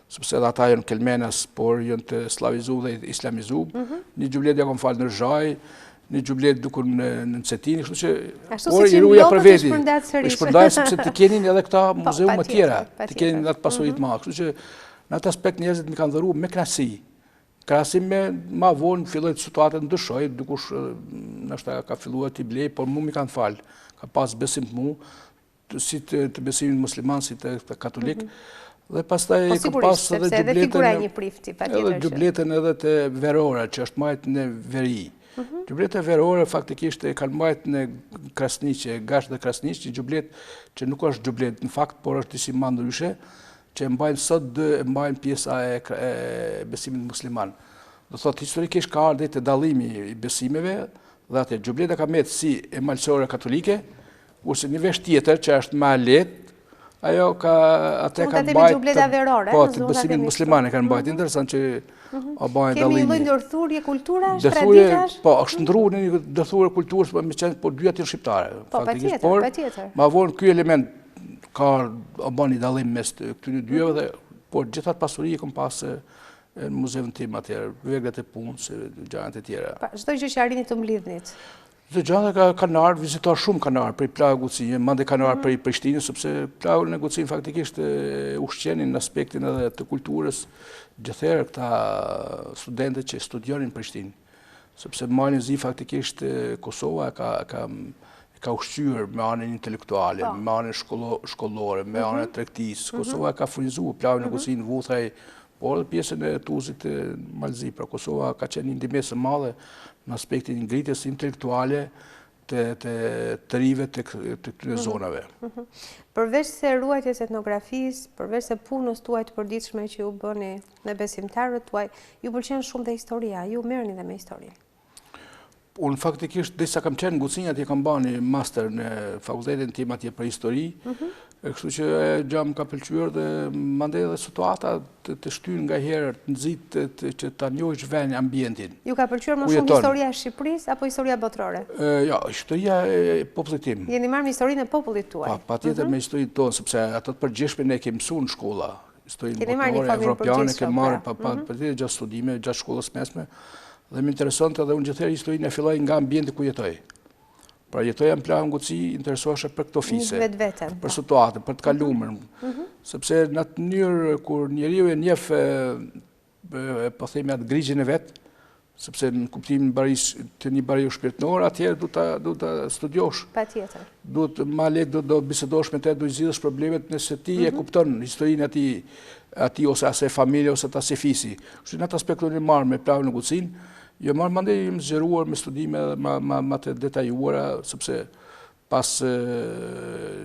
sepse edhe ata janë kelmenas, por janë të slavizuar dhe islamizuar. Një xhublet ja kam fal në Rrëzhaj, një xhublet dukur në Cetin, kështu që por i ruja për veti. I shpërndaj sepse të kenin edhe këta muzeu më tjera, të kenin atë pasuri të madhe. Kështu që në atë aspekt njerëzit më kanë dhëruar me kënaqësi. Krahasim me ma vonë filloi situata të ndryshoj, dikush ndoshta ka filluar të blej, por mua më kanë fal. Ka pas besim të mua, si të besimit musliman, si të katolik. Dhe pastaj kam pas edhe xhubletën edhe të verora, që është majtë në veri. Xhubletë verore faktikisht e kanë majtë në Krasniqe, Gash dhe Krasniqe, një xhublet që nuk është xhublet në fakt, por është disi më ndryshe, që e mbajnë sot dhe e mbajnë pjesa e besimit musliman. Do thot, historikisht ka ardhur te dallimi i besimeve, dhe atë xhubleta ka metë si e malësore katolike, kurse një vesh tjetër që është më lehtë, Ajo atë ka mbajt, po, të besimit muslimane kanë mbajt. Interesant që Albana Kemi dallimi. një lloj ndërthurje kulturash, traditash? Po, është ndruar një ndërthurje kulturës, po dyja janë shqiptare. Po, patjetër. Ma vonë ky element ka Albani dallim mes këtyre dyve dhe por gjithat pasuri kam pas në muzeun tim atëherë, veglat e punës, gjërat e tjera. Çdo gjë që arrini të mblidhnit. Dhe gjana kanë ardhur vizitor shumë kanë ardhur prej plagë Ukgjini, madje kanë ardhur prej Prishtinës sepse plagën e Ukgjini faktikisht ushqenin në aspektin edhe të kulturës gjithherë këta studentët që studionin në Prishtinë, sepse marrin zi faktikisht Kosova ka ushqyer me anën intelektuale, me anën shkollore, me anën e tregtisë. Kosova ka furnizuar plagën e Ukgjini vuthaj, por edhe pjesën e Tuzit Malzi. Pra Kosova ka qenë një ndihmës e madhe në aspektin e ngritjes intelektuale të rive të këtyre zonave. Përveç se ruajtjes etnografisë, përveç se punës tuaj të përditshme që ju bëni me besimtarët tuaj, ju pëlqen shumë dhe historia, ju merrni dhe me historinë. Unë faktikisht, derisa kam qenë në Ukgjini, atje kam bani master në fakultetin tim atje për histori, kështu që gjë më ka pëlqyer dhe mandej edhe situata të shtyn nga herë të nxit që ta njohësh vendin, ambientin. Ju ka pëlqyer më shumë historia e Shqipërisë apo historia botërore? Jo, historia e popullit tim. Jeni marrë me historinë e popullit tuaj. Patjetër me historinë tonë, sepse ato të përgjithshme ne kemi mësuar në shkolla. Historinë botërore, evropiane, kemi marrë patjetër gjatë studimeve, gjatë shkollës mesme. Dhe më interesonte edhe unë gjithherë historinë e filloj nga ambienti ku jetoj. Pra jetoja në plagën Ukgjini, interesohesha për këto fise, për situatën, për të kaluarën, sepse në atë mënyrë kur njeriu e njeh po themi atë grigjin e vet, sepse në kuptimin të një bariu shpirtëror, atëherë duhet ta studiosh. Patjetër. Duhet më lehtë do bisedosh me të, do zgjidhësh problemet nëse ti e kupton historinë atij ose asaj familje ose asaj fisi. Kështu në atë aspekt unë marr me plagën e Ukgjini. Jo marrë mandej më zgjeruar me studime më të detajuara, sepse pas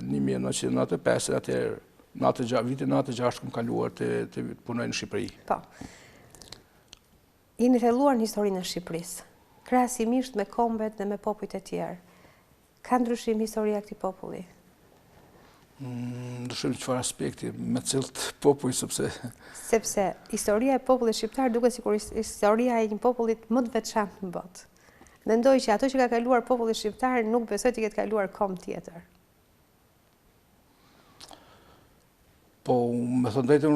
1995, atëherë vitin 96 kam kaluar të punoj në Shqipëri. Po. Jeni thelluar në historinë e Shqipërisë, krahasimisht me kombet dhe me popujt e tjerë. Ka ndryshim historia e këtij populli? Ndryshim në çfarë aspekti, me cilët popull, sepse historia e popullit shqiptar duket sikur historia e një popullit më të veçantë në botë. Mendoj që ato që ka kaluar populli shqiptar nuk besoj të ketë kaluar kom tjetër. Po, me thënë drejtën,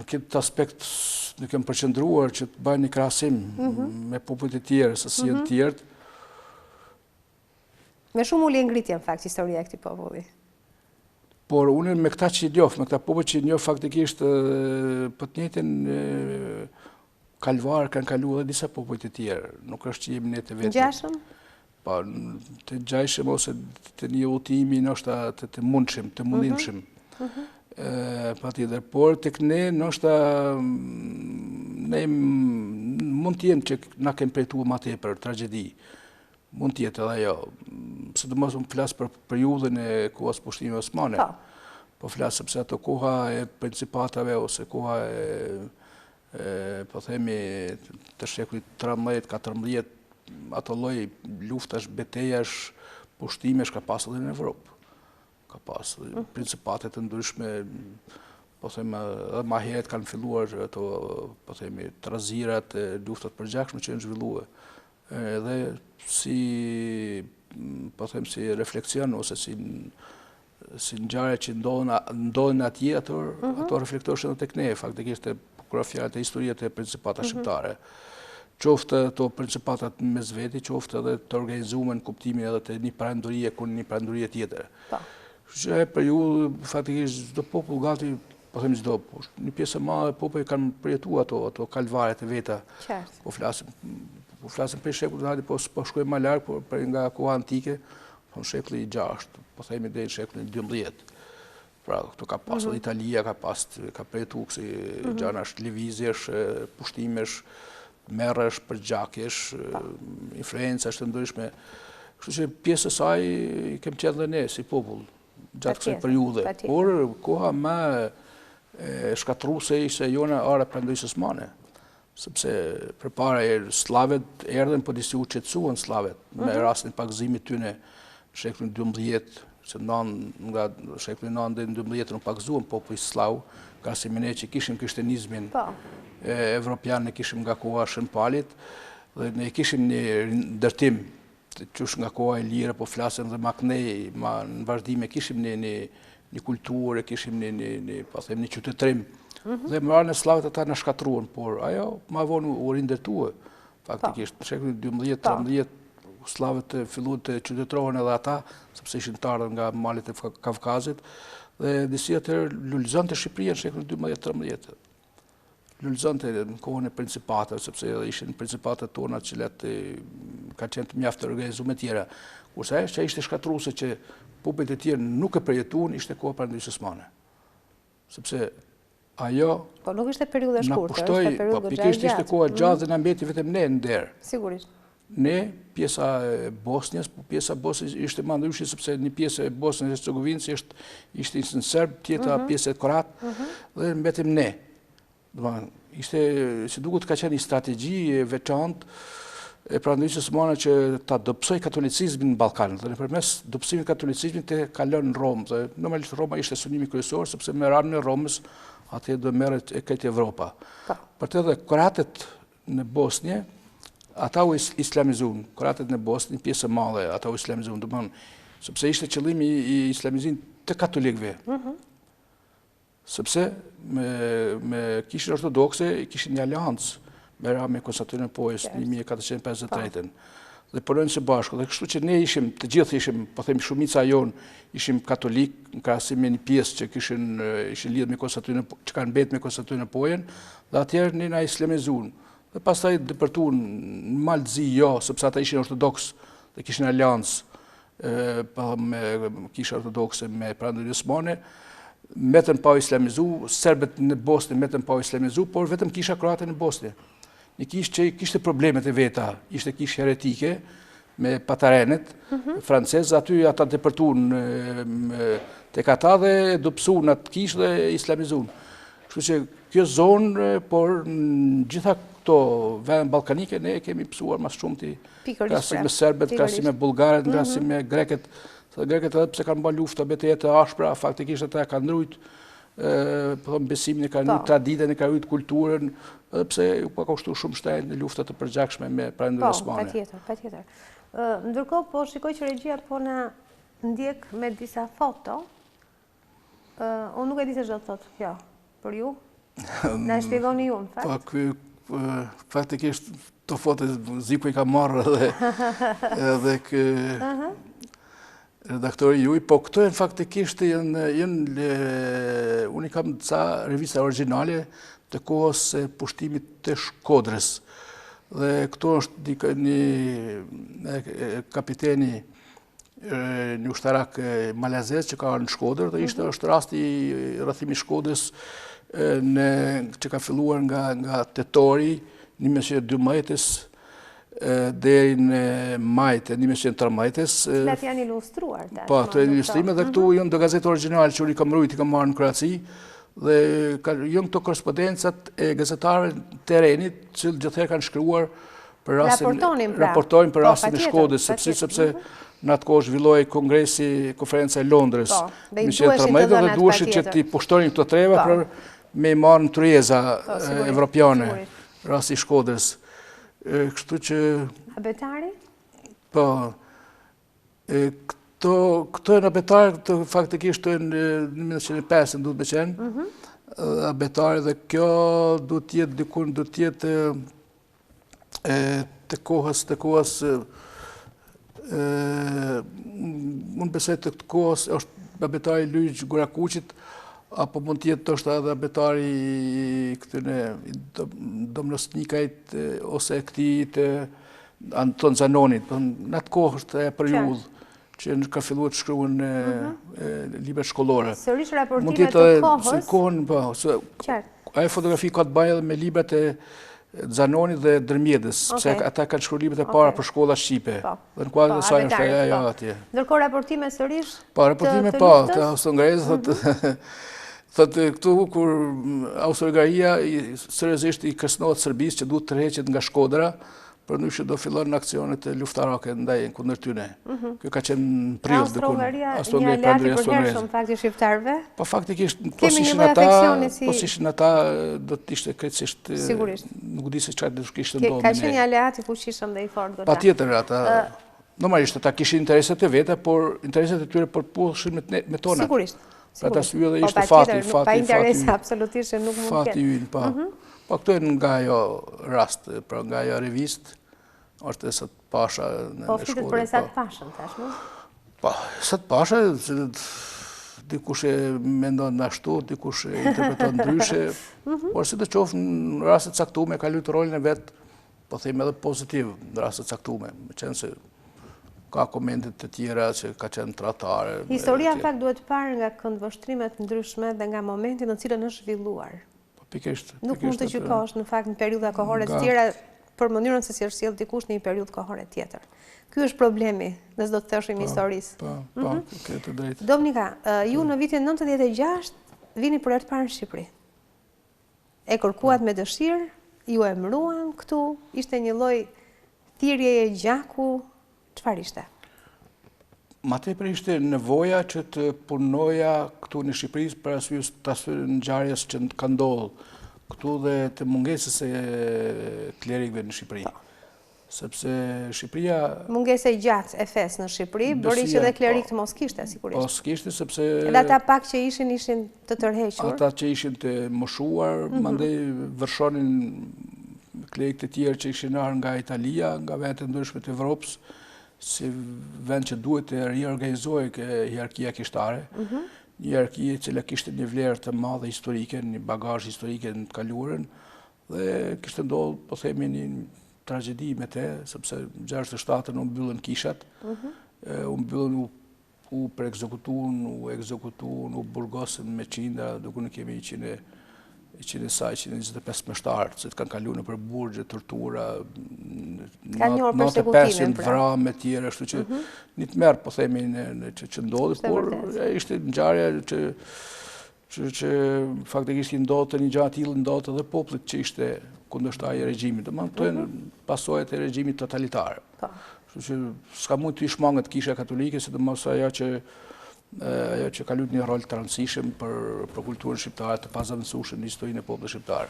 në këtë aspekt nuk kem përqendruar që të bëj një krahasim me popujt e tjerë, se si janë të tjerët. Me shumë ulje ngritje në fakt historia e këtij populli. Por unë me këta që i njoh, me këta popull që i njoh faktikisht për të njëjtën kalvar kanë kaluar edhe disa popull të tjerë, nuk është që jemi ne të vetëm. Ngjashëm? Po, të ngjashëm ose të një udhëtimi ndoshta të mundshëm, të mundimshëm. Patjetër, por tek ne ndoshta ne mund të jenë që na kemi përjetuar më tepër tragjedi. Mund të jetë edhe ajo, sidomos unë flas për periudhën e kohës pushtimit osmane. Po flas sepse ato koha e principatave ose koha po themi të shekullit 13-14, ato lloj luftash, betejash, pushtimesh ka pasur edhe në Evropë. Ka pasur principate të ndryshme, po themi edhe më herët kanë filluar ato po themi trazirat, luftat përgjithshme që janë zhvilluar. Edhe si si refleksion ose si ngjarje që ndodhen atje, ato reflektohen edhe tek ne, faktikisht kur fjalët e historisë e principatave shqiptare. Qoftë ato principatat mes veti, qoftë edhe të organizuara në kuptimin edhe të një perandorie ku një perandorie tjetër. Kështu që periudhë faktikisht çdo popull gati, po them çdo, një pjesë e madhe e popullit kanë përjetuar ato kalvaret e veta. Po flasim për shekullit, po shkojmë më larg, por nga koha antike, në shekulli 6, po themi deri në shekullin 12. Pra, këto ka pasur Italia, ka përjetuar si gjanash, lëvizjesh, pushtimesh, merresh, përgjakjesh, influencash të ndryshme. Kështu që pjesë e saj kemi qenë edhe ne si popull gjatë kësaj periudhe. Por koha më shkatruese ishte jona ara perandisë osmane. Sepse përpara slavet erdhen, po disi u qetësuan slavet me rastin e pagëzimit tyne në shekullin 12, se nga shekulli 9 deri në 12 nuk pagëzuan populli slav, ka si ne që kishim krishterizmin evropian, ne kishim nga koha Shëmpalit, dhe ne kishim një ndërtim qysh nga koha e lirë, po flasin dhe maknej, ma në vazhdime kishim një kulturë, kishim një qytetërim. Dhe më arën e slavët ata në shkatruan, por ajo ma vonë u rindërtuë, faktikisht. Në shekullin 12-13, slavët filluan të qytetërohen edhe ata, sepse ishin të ardhur nga malet e Kavkazit, dhe disi atëherë lullëzonte Shqipëria në shekullin 12-13. Lullëzonte në kohën e principatëve, sepse ishin principatët tona cilat ka qenë të mjaftë të organizuar tjera. Kurse ajo që ishte shkatruese që popujt e tjerë nuk e përjetuan, ishte koha parandisë osmane. Sepse ajo po nuk ishte periudhë e shkurtër, ishte periudhë pikërisht ishte koha gjatë dhe na mbeti vetëm ne në derë. Sigurisht. Ne, pjesa e Bosnjës, po pjesa e Bosnjës ishte më ndryshe sepse një pjesë e Bosnjës e Hercegovinës ishte në serb, tjetra pjesë e kroat, dhe mbetëm ne. Ishte, si duket ka qenë një strategji e veçantë e parandisë osmane që ta dobësoj katolicizmin në Ballkan, dhe nëpërmes dobësimit të katolicizmit të kalon në Romë, dhe normalisht Roma ishte synimi kryesor sepse me ranën e Romës atë do merret e këtë Evropa. Për të dhe kroatët në Bosnjë, ata u islamizuan, kroatët në Bosnjë, pjesë e madhe ata u islamizuan, domethënë sepse ishte qëllimi i islamizimit të katolikëve. Sepse me Kishën Ortodokse kishin një aleancë me Konstantinë e Pojës në 1453-ën. Dhe punojnë së bashku, dhe kështu që ne ishim, të gjithë ishim, po them shumica jonë, ishim katolik, në krahasim me një pjesë që ishin lidhur me Konstantinë, që kanë mbetur me Konstantinë e Pojën, dhe atëherë ne na islamizuan. Dhe pastaj depërtuan në Maltzi jo, sepse ata ishin ortodoks dhe kishin aleancë me Kishën Ortodokse me Parandisën osmane, metën pa u islamizu, serbët në Bosnjë metën pa u islamizu, por vetëm Kisha kroate në Bosnjë. Një kishë që kishte problemet e veta, ishte kishë heretike me patarenet francezë, aty ata depërtuan tek ata dhe dobësuan atë kishë dhe islamizuan. Kështu që kjo zonë, por në gjitha këto vende ballkanike ne kemi psuar mas shumti krahasim me serbët, krahasim me bullgarët, krahasim me greket. Grekët edhe pse kanë bërë lufta betejë të ashpra, faktikisht ata kanë ndrujt besimin, e kanë ndrujt traditën, e kanë ndrujt kulturën, edhe pse u ka kushtuar shumë shtrenjtë në luftat të përgjithshme me Parandisën osmane. Patjetër. Ndërkohë po shikoj që regjia po na ndjek me disa foto. Unë nuk e di se ç'do të thotë kjo për ju. Na shpjegoni ju, në fakt. Po faktikisht to foto Ziku i ka marrë edhe redaktori juaj, po këto janë faktikisht unë i kam disa revista origjinale të kohës së pushtimit të Shkodrës. Dhe këto është një kapiteni një ushtarak malazez që ka në Shkodër, dhe është rasti i rrëfimit Shkodrës që ka filluar nga tetori 1912-s deri në majt e 1913-s. Cilat janë ilustruar. Po, të ilustrime dhe këtu janë do gazetë origjinale që unë i kam rujt, i kam marrë në Kroaci, dhe janë këto korrespondencat e gazetarëve të terenit, që gjithëherë kanë shkruar për raportojnë për rastin e Shkodrës, sepse në atë kohë zhvilloi kongresi, konferenca e Londrës, në 1913, dhe duheshin që t'i pushtonin këto treva për me marrë në tryeza evropiane, rasti i Shkodrës. Kështu që... Abetari? Po, këto e në abetari, faktikisht të e në 1905, duhet me qenë, abetari dhe kjo duhet tjetë dikun, duhet tjetë të kohës, unë besoj të kohës, është abetari Lyj Gurakuqit, apo mund tjetë është edhe abetari këtëne domnosnikajt ose këti të Anton Zanonit. Në atë kohë është e periudhë që ka filluar të shkruan libra shkollore. Sërish raportimet të kohës? Ajo fotografi ka të bëjë edhe me librat e Zanonit dhe Dërmjedës, pse ata kanë shkruar librat e para për shkolla shqipe. Dhe në kuadër të saj është ajo atje. Ndërkohë raportime sërish? Po, raportime po, të Austro-Hungarisë thotë këtu kur Austro-Hungaria seriozisht i kërcënohet Serbisë që duhet tërheqet nga Shkodra përndryshe do fillon aksionet luftarake ndaj kundër tyne. Kjo ka qenë në prill Austro-Hungaria një aleat i përhershëm fakti shqiptarëve. Po faktikisht, Kemi një lloj afeksioni po ishin ata do të ishte krejtësisht nuk di se çfarë do të kishte ndodhur. Ka qenë një aleat i fuqishëm dhe i fortë goxha. Patjetër ata normalisht ata kishin interesat e veta, por interesat e tyre përputheshin me tonat. Sigurisht. Për ata syve dhe ishte fati. Pa interesa absolutisht që nuk mund të ketë. Fati ynë, po. Po këto e nga ajo rast, pra nga ajo revist, është Esat Pasha në shkollë. Po flitet për Esat Pashën, tashmë? Po, Esat Pasha, dikush e mendon ashtu, dikush e interpreton ndryshe, por si të qoftë në rastet caktuar ka luajtur rolin e vet, po them edhe pozitiv në rastet caktuar, meqense se ka komente të tjera që ka qenë tradhtare. Historia në fakt duhet parë nga këndvështrimet ndryshme dhe nga momenti në cilën është zhvilluar. Nuk mund të gjykosh në fakt në periudha kohore të tjera për mënyrën se si është sjell dikush në një periudhë kohore tjetër. Ky është problemi, nëse do të thoshim historisë. Po, ke të drejtë. Dominika, ju në vitin 96 vini për herë të parë në Shqipëri. E kërkuat me dëshirë, ju emëruan këtu, ishte një lloj thirrjeje gjaku, çfarë ishte? Ma tepër ishte nevoja që të punoja këtu në Shqipëri për arsye të ngjarjes që ka ndodhur këtu dhe të mungesës e klerikëve në Shqipëri. Sepse Shqipëria... Mungesa e gjatë e fesë në Shqipëri, bëri që dhe klerikët mos kishte, sigurisht. Po, s'kishte, sepse... Edhe ata pak që ishin të tërhequr. Ata që ishin të moshuar, mandej vërshonin klerikët e tjerë që ishin ardhur nga Italia, nga vende të ndryshme të Evropës, si vend që duhet të riorganizohej hierarkia kishtare, një hierarki e cila kishte një vlerë të madhe historike, një bagazh historike në të kaluarën, dhe kishte ndodhur, po themi, një tragjedi me te, sepse 67-ën u mbyllën kishat, u mbyllën, u ekzekutuan, u burgosën me qindra, duke në kemi 125 meshtarë, që kanë kalu në për burgje, tortura, 95 vrame tjera, ashtu që një të merë, po themi, që ndodhë, por ishte një ngjarje që faktikisht i ndodhë një gjatë tillë ndodhë edhe popullit që ishte kundërshtar i regjimit, domethënë këto janë pasojat e regjimit totalitar. Kështu që s'ka mund të shmanget Kisha Katolike, sidomos ajo që ka luajtur një rol të rëndësishëm për kulturën shqiptare të pazaventësueshme në historinë e popullit shqiptar.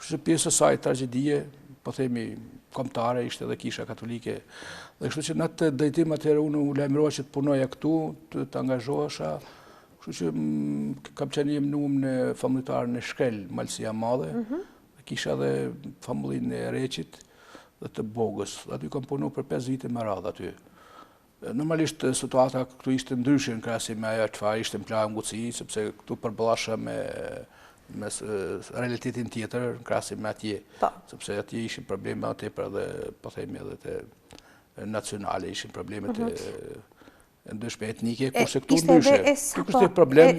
Kështu që pjesë e saj tragjedie, po themi, kombëtare ishte edhe Kisha Katolike. Dhe kështu që në atë drejtim atëherë unë u lajmërova që të punoja këtu, të angazhohesha. Kështu që kam qenë i emëruar në famuljarën e Shkrel, Malësia Madhe. Kisha dhe famullinë e Reqit dhe të Bogës. Aty kam punuar për 5 vite me radhë aty. Normalisht situata këtu ishte ndryshe në krahasim me ajo çfarë ishte në plan ngutësi, sepse këtu përballesha me realitetin tjetër në krahasim me atje. Sepse atje ishin probleme më tepër dhe po themi edhe të nacionale, ishin problemet e ndryshme etnike, kurse këtu ndryshe.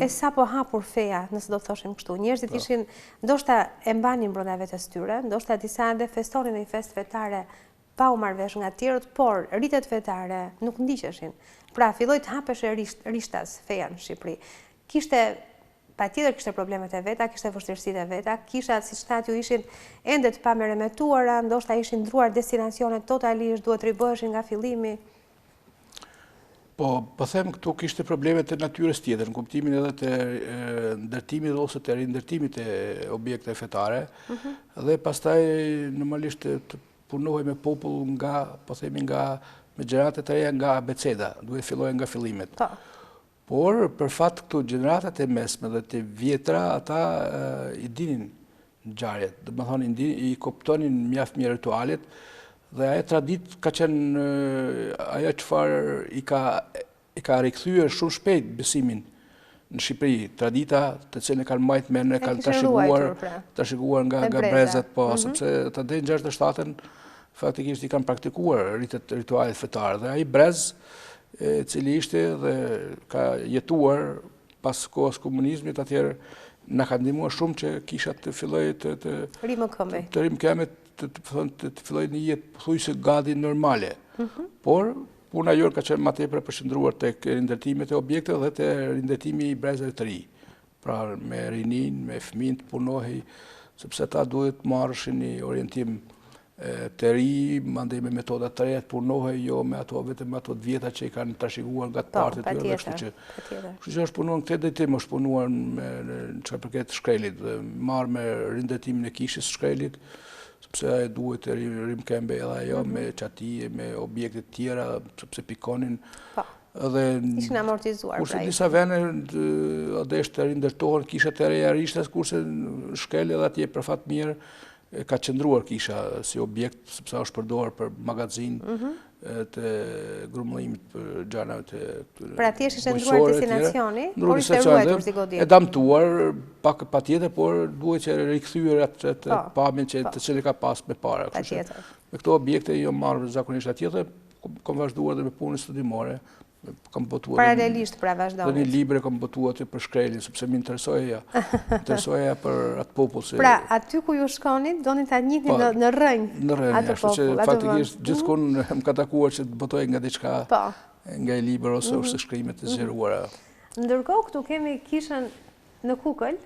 E sa po hapur feja, nëse do të thoshim kështu. Njerëzit ishin, ndoshta e mbanin brenda vetes tyre, ndoshta disa ende festonin një festë fetare pa u marrë vesh nga të tjerët, por ritet fetare nuk ndiqeshin. Pra, filloi të hapeshe rishtas feja në Shqipëri. Patjetër kishte problemet e veta, kishte vështirësitë e veta, kishat, siç thatë ju, ishin ende të pamerremetuara, ndoshta ishin ndruar destinacione totalisht, duhet ribëheshin nga fillimi. Po them këtu kishte probleme të natyrës tjetër, në kuptimin edhe të ndërtimit ose të rindërtimit e objekteve fetare, dhe pastaj normalisht të punohej me popull nga, po themi, me gjeneratat e reja nga abeceda, duhet fillojë nga fillimet. Por, për fat këtu gjeneratat e mesme dhe të vjetra, ata i dinin ngjarjet, do të thonë i kuptonin mjaft mirë ritualet, dhe ajo tradit ka qenë ajo çfarë i ka rikthyer shumë shpejt besimin në Shqipëri, tradita të cilën kanë mbajtur mend, kanë trashëguar nga brezat, po, sepse të ndër 67-ën faktikisht i kanë praktikuar ritualet fetare dhe ai brez i cili ishte dhe ka jetuar pas kohës komunizmit, atëherë na ka ndihmuar shumë që kisha të fillojë të rimkëmbej, të fillojë një jetë pothuajse gati normale. Por puna jonë ka qenë më tepër e përqendruar tek rindërtimet e objekteve dhe te rindërtimi i brezave të ri. Pra me rinin, me fëmijë të punohej, sepse ata duhet marrëshin një orientim të ri, mandej me metodat të reja të punohej, jo me ato vetëm me ato të vjeta që i kanë trashëguar nga të partë të tyre, kështu që është punuar në këtë drejtim, është punuar me çka përket shkrelit, marrë me rindërtimin e kishës shkrelit, sepse ai duhet të rimkembe edhe ajo me çatije, me objekte të tjera, sepse pikonin. Ishin amortizuar. Kurse disa vende adesh të rindërtohen kishat e reja rishtas, kurse shkel edhe atje për fat mirë ka qëndruar kisha si objekt, sepse është përdorur për magazin të grumullimit për gjanave të Pra atje është qëndruar destinacioni, por ishte ruajtur si goditje. E damtuar pa tjetër, por duhet që rikthyer atë pamjen që të cilën ka pas me para. Me këto objekte jo marrë zakonisht atje dhe kam vazhduar dhe me punën studimore. Paralelisht pra vazhdoni. Dhe një libre kam botuar aty për shkrelin, sepse më interesoja për atë popull. Pra aty ku ju shkonit, doni ta njihni në rrënjë. Në rrënjë, ashtu që faktikisht gjithmonë më ka takuar që të botoj nga diçka, nga i libër ose ose shkrimet të zgjeruara. Ndërkohë këtu kemi kishën në Kukël.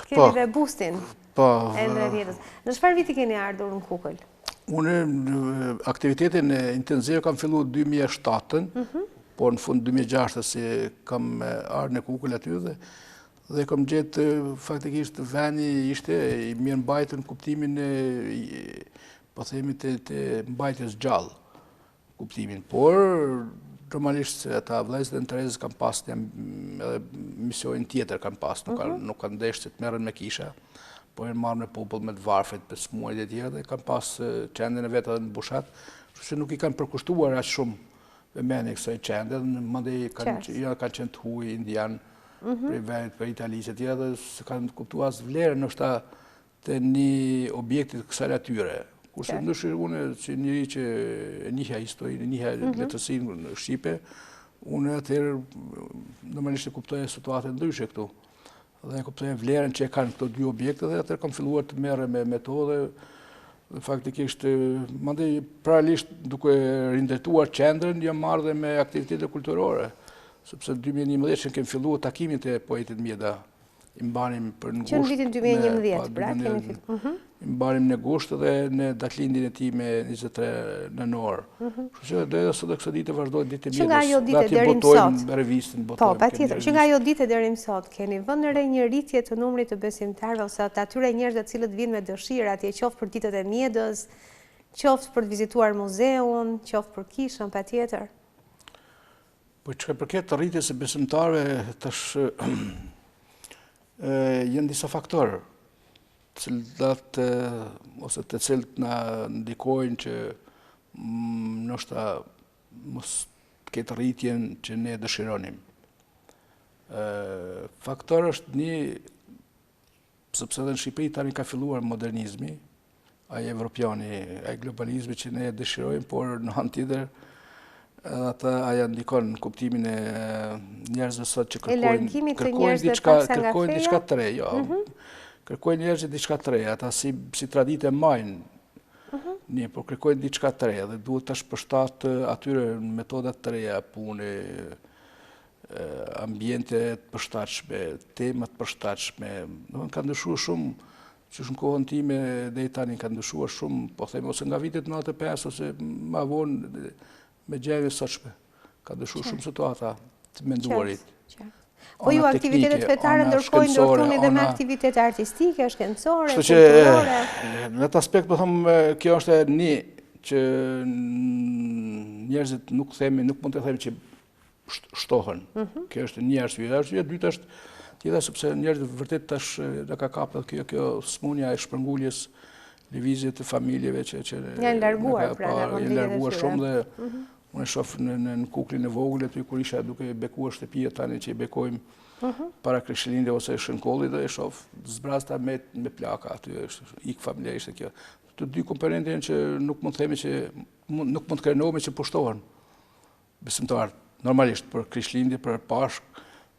Kemi dhe bustin. E ndërmjetës. Në çfarë viti keni ardhur në Kukël? Unë aktivitetin intenziv kam filluar 2007, por në fund 2006 si kam ardhur në Kukël aty dhe kam gjetë faktikisht vendi ishte i mirë mbajtur në kuptimin e po themi të mbajtjes gjallë kuptimin, por normalisht se ata vëllezërit e Terezës kanë pas edhe misionin tjetër kanë pas, nuk kanë ndeshur të merren me kisha. Po e marrë me popull me të varfrit, për smuajt e tjera dhe kanë pas qendën e vetë edhe në bushat, që nuk i kanë përkushtuar aq shumë vëmendje kësaj qende, mandej kanë qenë të huaj indian për vendit për Italisë e tjera dhe se kanë kuptuar as vlerën ndoshta të një objekti të kësaj natyre. Kurse ndoshta unë si njëri që e njihja historinë, njihja letërsinë shqipe, unë atëherë normalisht e kuptoja situatën ndryshe këtu. Dhe e kuptojnë vlerën që e kanë këto dy objekte dhe atër kam filluar të merre me metode dhe faktikisht mandej paralelisht duke rindërtuar qendrën jam marrë dhe me aktivitete kulturore sepse në 2011 që kemi filluar takimin të poetit Mjeda i mbanim për në gusht. Që në vitin 2011, pra kemi filluar. I mbanim në gusht dhe në datëlindjen e tij me 23 nënor. Kështu që deri sot kësaj dite vazhdoi ditë Mjedës. Që nga ajo ditë deri më sot. Revistin botojmë. Po, patjetër. Që nga ajo ditë deri më sot keni vënë re një rritje të numrit të besimtarëve ose të atyre njerëzve të cilët vinë me dëshirë atje qoftë për ditët e Mjedës, qoftë për të vizituar muzeun, qoftë për kishën, patjetër. Po çka përket rritjes së besimtarëve tash janë disa faktorë ose të cilët na ndikojnë që ndoshta mos ketë rritjen që ne dëshironim. Faktor është një, sepse edhe në Shqipëri tani ka filluar modernizmi, ai evropiani, ai globalizmi që ne dëshirojmë, por në anë tjetër edhe ata aja ndikon në kuptimin e njerëzve sot që kërkojnë diçka të re, jo. Kërkojnë njerëzit diçka të re, ata si traditë majnë, por kërkojnë diçka të re dhe duhet të shpërshtatë atyre metodat të reja pune, ambiente të përshtatshme, temat të përshtatshme. Ka ndryshuar shumë, që në kohën time deri tani ka ndryshuar shumë, po them ose nga vitet 95 ose më vonë me gjendje sotshme. Ka ndryshuar shumë situata të menduarit. Po ju aktivitetet fetare ndërkohë ndërtuni dhe me aktivitete artistike, shkencore, kulturore? Në atë aspekt, po them, kjo është një që njerëzit nuk mund të themi që shtohen. Kjo është një arsye. Arsyeja e dytë është tjetër sepse njerëzit vërtet tash na ka kapur kjo smundja e shpërnguljes lëvizjet të familjeve që janë larguar pra nga janë larguar shumë dhe unë shoh në Kuklin e vogël aty kur isha duke bekuar shtëpia tani që i bekojmë para Krishtlindjes ose Shënkollit dhe e shoh zbrasta me plaka aty është ik familjarisht kjo. Të dy komponentë janë që nuk mund të themi që nuk mund të krenohemi që pushtohen besimtarët normalisht për Krishtlindje, për Pashk,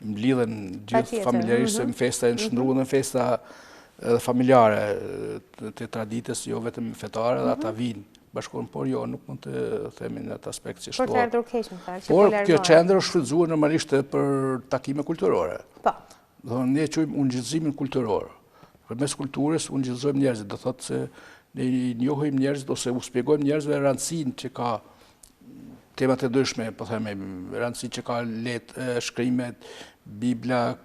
mblidhen gjithë familjarisht në festa në shndruan në festa familjare të traditës, jo vetëm fetare, dhe ata vinë bashkon, por jo, nuk mund të themi në atë aspekt që shtuar. Por të ardhur keq, më fal, që por kjo qendër është shfrytzuar normalisht për takime kulturore. Po. Do ne quajmë ungjillëzimin kulturor. Përmes kulturës ungjillëzojmë njerëzit, do thotë se Ne I njohim njerëzit ose u shpjegojmë njerëzve rëndësinë që ka temat e ndryshme, po themi, rëndësinë që ka shkrimet, Bibla,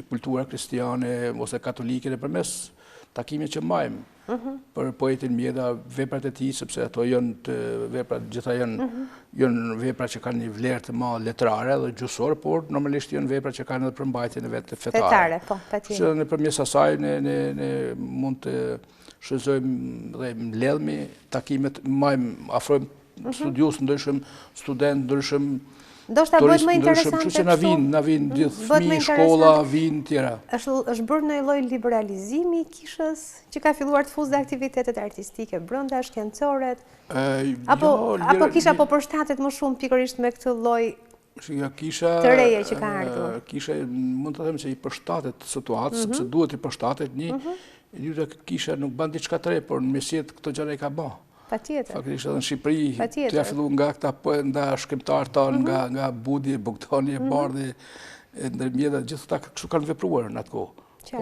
kultura kristiane ose katolike nëpërmes takimeve që mbajmë për poetin Mjeda, veprat e tij, sepse ato janë veprat gjitha janë vepra që kanë një vlerë të madhe letrare dhe gjuhësore, por normalisht janë vepra që kanë edhe përmbajtjen e vetë fetare. Fetare, po, patjetër. Që nëpërmes asaj ne mund të shfrytëzojmë dhe mbledhmi takimet, afrojmë studios ndryshëm, student ndryshëm, ndoshta bëhet më interesante kështu që na vinë gjithë fëmijë, shkolla, vinë tjera. Është bërë ndonjë lloj liberalizimi I kishës që ka filluar të fuzë aktivitetet artistike brenda shkencore? Apo kisha po përshtatet më shumë pikërisht me këtë lloj të reje që ka ardhur? Kisha mund të them se I përshtatet situatës, sepse duhet I përshtatet një. E dyta kisha nuk bën diçka të re, por në mesjet këto gjëra I ka bë. Patjetër. Faktikisht edhe në Shqipëri, të ja fillu nga këta nga shkrimtarët tanë, nga Budi, Bogdani, Bardhi, ndërmjet gjithë ata kështu kanë vepruar në atë kohë.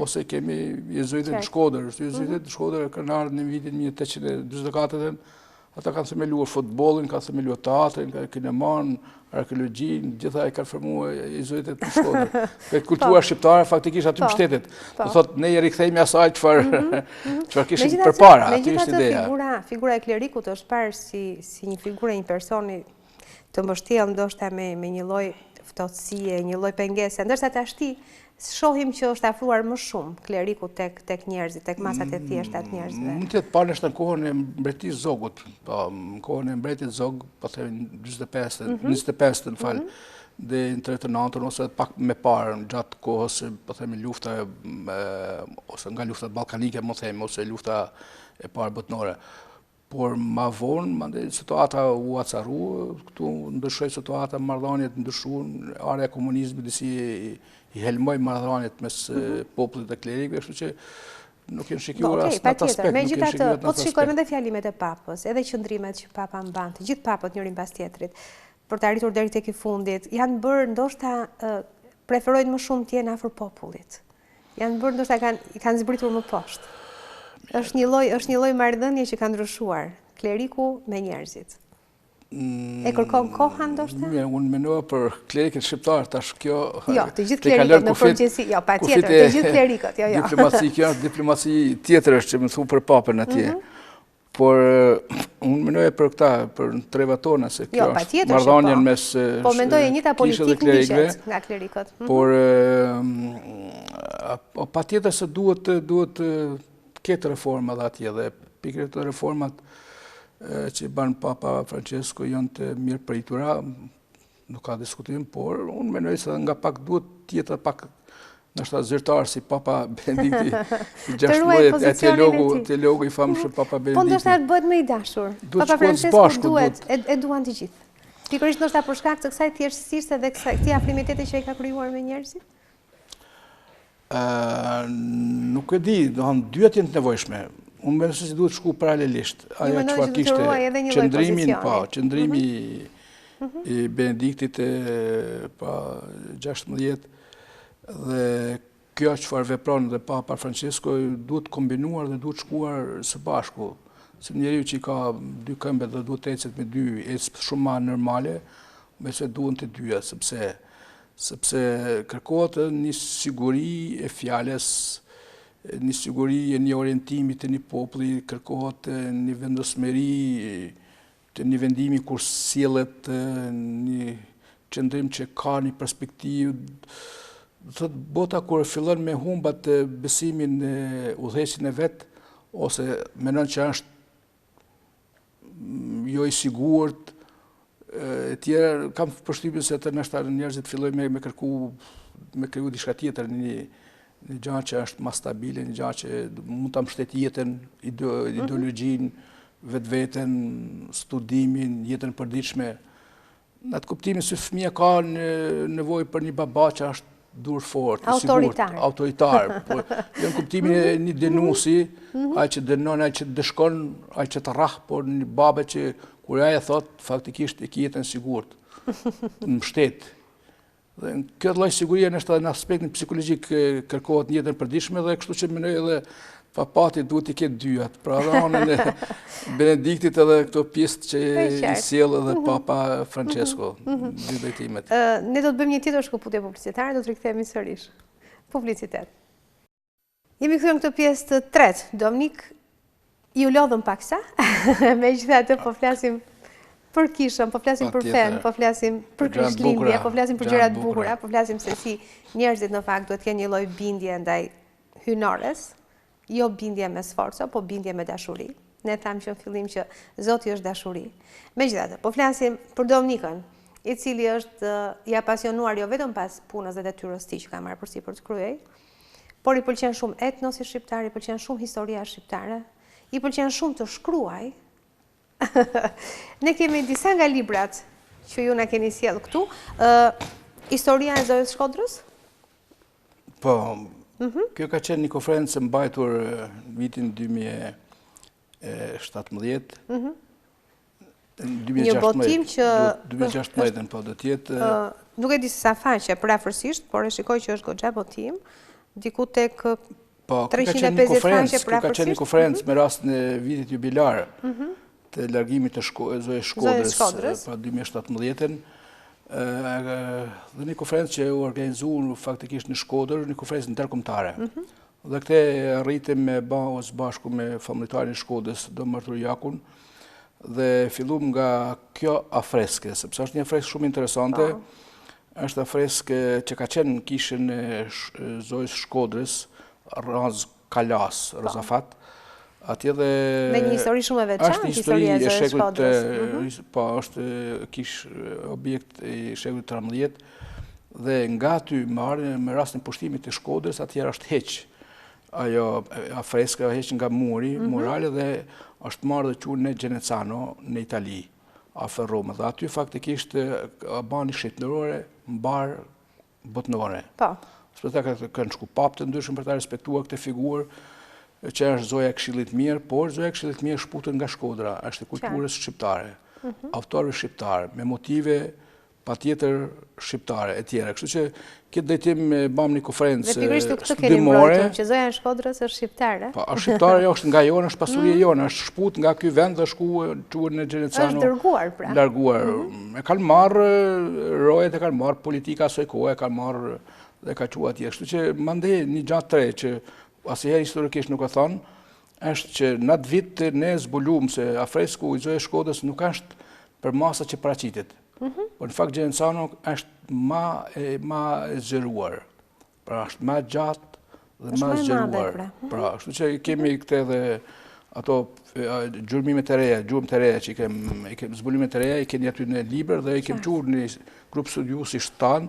Ose kemi jezuitet në Shkodër, jezuitet në Shkodër kanë ardhur në vitin 1844, ata kanë themeluar futbollin, kanë themeluar teatrin, kineman, arkeologjin, gjitha e kanë formuar jezuitet në Shkodër. Këtë kultura shqiptare faktikisht aty mbështetet. Do thotë ne I rikthehemi asaj çfarë kishim përpara, aty është ideja. Figura e klerikut është parë si një figurë, një personi të mbështjellë ndoshta me një lloj ftohtësie, një lloj pengese, ndërsa tashti shohim që është afruar më shumë kleriku tek njerëzit, tek masat e thjeshta të njerëzve. Mund të jetë parë në kohën e mbretërisë Zogut, po në kohën e mbretit Zog, po themi 25, në fal, dhe në 39 ose pak më parë gjatë kohës, po themi lufta ose nga luftat ballkanike, më themi, ose lufta e parë botërore. Por ma vonë, situata u acaru, këtu ndryshoi situata, marrëdhëniet ndryshuan, area e komunizmit disi I helmoi marrëdhëniet mes popullit dhe klerikëve, kështu që nuk janë shikuar as në atë aspekt. Megjithatë, po të shikojmë edhe fjalimet e papës, edhe qëndrimet që papa mban, të gjithë papët njërin pas tjetrit, për të arritur deri tek I fundit, janë bërë ndoshta preferojnë më shumë të jenë afër popullit. Janë bërë ndoshta kanë zbritur më poshtë. Është një lloj marrëdhënie që ka ndryshuar kleriku me njerëzit. E kërkon koha ndoshta? Unë mendova për klerikët shqiptar, tash kjo Jo, të gjithë klerikët në përgjithësi, jo, patjetër, të gjithë klerikët, jo. Diplomaci tjetër është që më thu për papën atje. Por unë mendoj për këta, për trevat tona, se kjo është marrëdhënien mes po mendoj e njëjta politikë ndiqet nga klerikët. Por patjetër se duhet këtë reforma dhe atje dhe pikërisht të reformat që bën Papa Francesco janë të mirë pritura, nuk ka diskutim, por unë mendoj se nga pak duhet tjetër pak ndoshta zyrtar si Papa Benedikti I 16, teologu I famshëm Papa Benedikti. Po ndoshta bëhet më I dashur. Papa Francesco duhet, e duan të gjithë. Pikërisht ndoshta për shkak të kësaj thjeshtësisë dhe këtij afrimiteti që I ka krijuar me njerëzit. Nuk e di, dyat janë të nevojshme. Unë mendoj se duhet shku paralelisht. Ajo çfarë kishte qëndrimi I Benediktit pa 16 dhe kjo çfarë vepron dhe Papa Francesco duhet kombinuar dhe duhet shkuar së bashku. Se njeriu që ka dy këmbë dhe duhet të ecet me dy, ecë shumë më normale, se duhen të dyja, sepse kërkohet një siguri e fjalës, një siguri e një orientimit të një populli, kërkohet një vendosmëri të një vendimi kur sillet një qëndrim që ka një perspektivë. Thot bota kur fillon me humbat besimin në udhëheqjen e vet, ose mendon që është jo I sigurt, tjerë, kam përshtypjen se të nështë njerëzit fillojnë me kriju diçka tjetër, një gjë që është më stabile, një gjë që mund ta mbështet jetën, ideologjinë, vetveten, studimin, jetën e përditshme. Në atë kuptimin se fëmia ka nevojë për një baba që është dur fort, I sigurt, autoritar, por në kuptimin e një denuesi, ai që dënon, ai që dëshkon, ai që të rrah, por një babë që kur ajo thot, faktikisht e ke jetën sigurt, në mbështet. Dhe kjo lloj sigurie është edhe në aspektin psikologjik kërkohet në jetën e përditshme dhe kështu që mendoj edhe Papati duhet i ketë dyat, pra anën e Benediktit edhe këto pjesë që i sjell edhe Papa Francesco, dy drejtimet. Ne do të bëjmë një tjetër shkëputje publicitare, do të rikthehemi sërish. Publicitet. Jemi kthyer në këtë pjesë të tretë. Dominik, ju lodhëm paksa, megjithatë po flasim për kishën, po flasim për fen, po flasim për Krishtlindje, po flasim për gjëra të bukura, po flasim se si njerëzit në fakt duhet të kenë një lloj bindje ndaj hynores, jo bindje me sforca, po bindje me dashuri. Ne thamë që në fillim që Zoti është dashuri. Megjithatë, po flasim për Dominikën, i cili është i apasionuar jo vetëm pas punës dhe detyrës tij që ka marrë përsipër të kryej, por i pëlqen shumë etnosi shqiptar, i pëlqen shumë historia shqiptare, i pëlqen shumë të shkruaj. Ne kemi disa nga librat që ju na keni sjell këtu. Historia e Zojës Shkodrës? Po, kjo ka qenë një konferencë mbajtur vitin 2017. Një botim që 2016 po do të jetë. Nuk e di se sa faqe përafërsisht, por e shikoj që është goxha botim, diku tek 350 faqe përafërsisht. Ka qenë një konferencë me rastin e vitit jubilar të largimit të Zojës Shkodrës, pra 2017. Dhe një konferencë që u organizuar faktikisht në Shkodër, një konferencë ndërkombëtare. Dhe këtë arritëm me bashku me familjarin e Shkodrës, Dom Qiriakun, dhe fillum nga kjo afreske, sepse është një afreske shumë interesante. Është afreske që ka qenë në kishën e Zojës Shkodrës, Raz Kalas, Rozafat. Atje dhe me një histori shumë e veçantë, historia e Zojës Shkodrës. Po, është kish objekt i shekullit 13 dhe nga aty me rastin pushtimit të Shkodrës, atje është heq. Ajo afreska heq nga muri, murale dhe është marrë dhe qunë në Genezano në Itali, afër Rome. Dhe aty faktikisht bani shqiptërore mbar botnore. Po. Sepse kanë shku papë të ndryshëm për ta respektuar këtë figurë, që është Zoja e Këshillit Mirë, por Zoja e Këshillit Mirë shputën nga Shkodra, është e kulturës shqiptare, autorëve shqiptarë, me motive patjetër shqiptare e tjera. Kështu që këtë drejtim bam një konferencë studimore. Dhe pikërisht këtë keni mbrojtur, që Zoja e Shkodrës është shqiptare. Po, është shqiptare, është nga jonë, është pasuria jonë, është shput nga ky vend dhe quhen në Genezano. Është dërguar pra. Larguar. E kanë marrë rojet, e kanë marrë politika asoj kohe, e kanë marrë dhe ka quar atje. Kështu që mandej një gjatë tre që asnjëherë historikisht nuk e thonë, është që në atë vit ne zbulum se afresku i Zojës Shkodrës nuk është për masa që paraqitet. Por në fakt Genezano është ma e zgjeruar. Pra është ma gjatë dhe ma zgjeruar. Pra, kështu që kemi këtë dhe ato gjurmimet e reja, gjurmë të reja që i kem zbulimet e reja, i keni aty në libër dhe i kem qurë një grup studiusi shtanë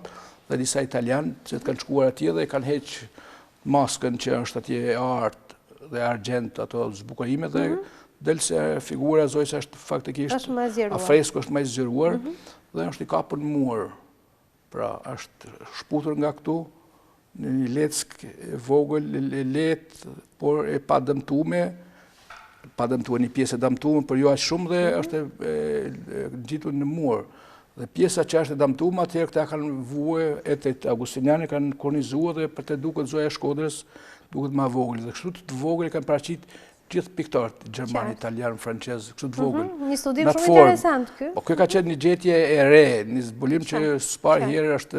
dhe disa italianë që të kanë shkuar atje dhe i kanë heqë maskën që është atje artë dhe argent, ato zbukurime dhe del se figura e Zojës është faktikisht afresko është më i zgjeruar dhe është i kapur në mur. Pra, është shputur nga këtu në një leck vogël, lehtë, por e pa dëmtuar, një pjesë e dëmtuar, por jo aq shumë dhe është gjitur në mur. Dhe pjesa që është e dëmtuar, atëherë këta kanë vue etet augustiniane, kanë kornizuar dhe për të duket Zoja e Shkodrës duket më vogël. Dhe kështu të vogël kanë paraqit gjithë piktorët, gjerman, italian, francez, kështu të vogël. Një studim shumë interesant ky. Po kjo ka qenë një gjetje e re, një zbulim që s'parë herë është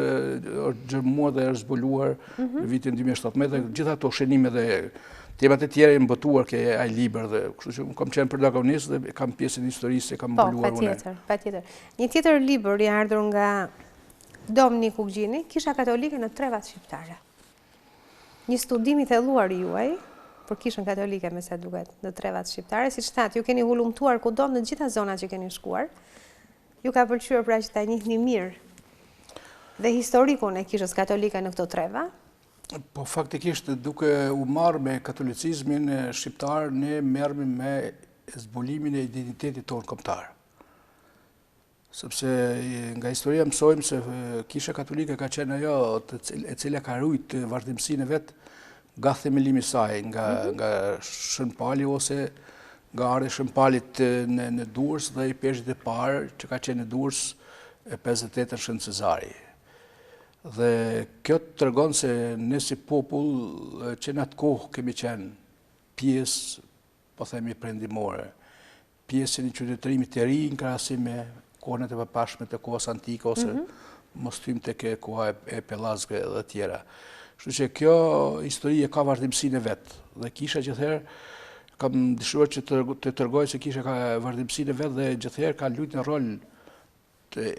gjërmuar dhe është zbuluar në vitin 2017 dhe gjitha ato shenime dhe temat e tjera i mbëtuar ke ai libër dhe kështu që kam qenë protagonist dhe kam pjesën e historisë e kam mbuluar unë. Po, patjetër. Një tjetër libër i ardhur nga Dominik Ukgjini, Kisha Katolike në trevat shqiptare. Një studim i thelluar juaj për Kishën Katolike me sa duket në trevat shqiptare, siç thatë, ju keni hulumtuar kudo në të gjitha zonat që keni shkuar. Ju ka pëlqyer pra që ta njihni mirë dhe historikun e Kishës Katolike në këto treva. Po faktikisht duke u marrë me katolicizmin shqiptar, ne merremi me zbulimin e identitetit tonë kombëtar. Sepse nga historia mësojmë se Kisha Katolike ka qenë ajo e cila ka ruajtur vazhdimsinë e vet nga themelimi i saj, nga Shënpali ose nga ardhi Shëmpalit në Durrës dhe i peshit e parë që ka qenë në Durrës e 58 Shën Cezari. Dhe kjo tregon se ne si popull që në atë kohë kemi qenë pjesë, po themi perëndimore, pjesën e qytetërimit të ri në krahasim me kohën e përpashme të kohës antike ose mos thym tek koha e pellazëve dhe tjera. Kështu që kjo histori e ka vazhdimsinë e vet dhe kisha gjithherë kam dëshiruar që të tregoj se kisha ka vazhdimsinë e vet dhe gjithherë ka luajtur një rol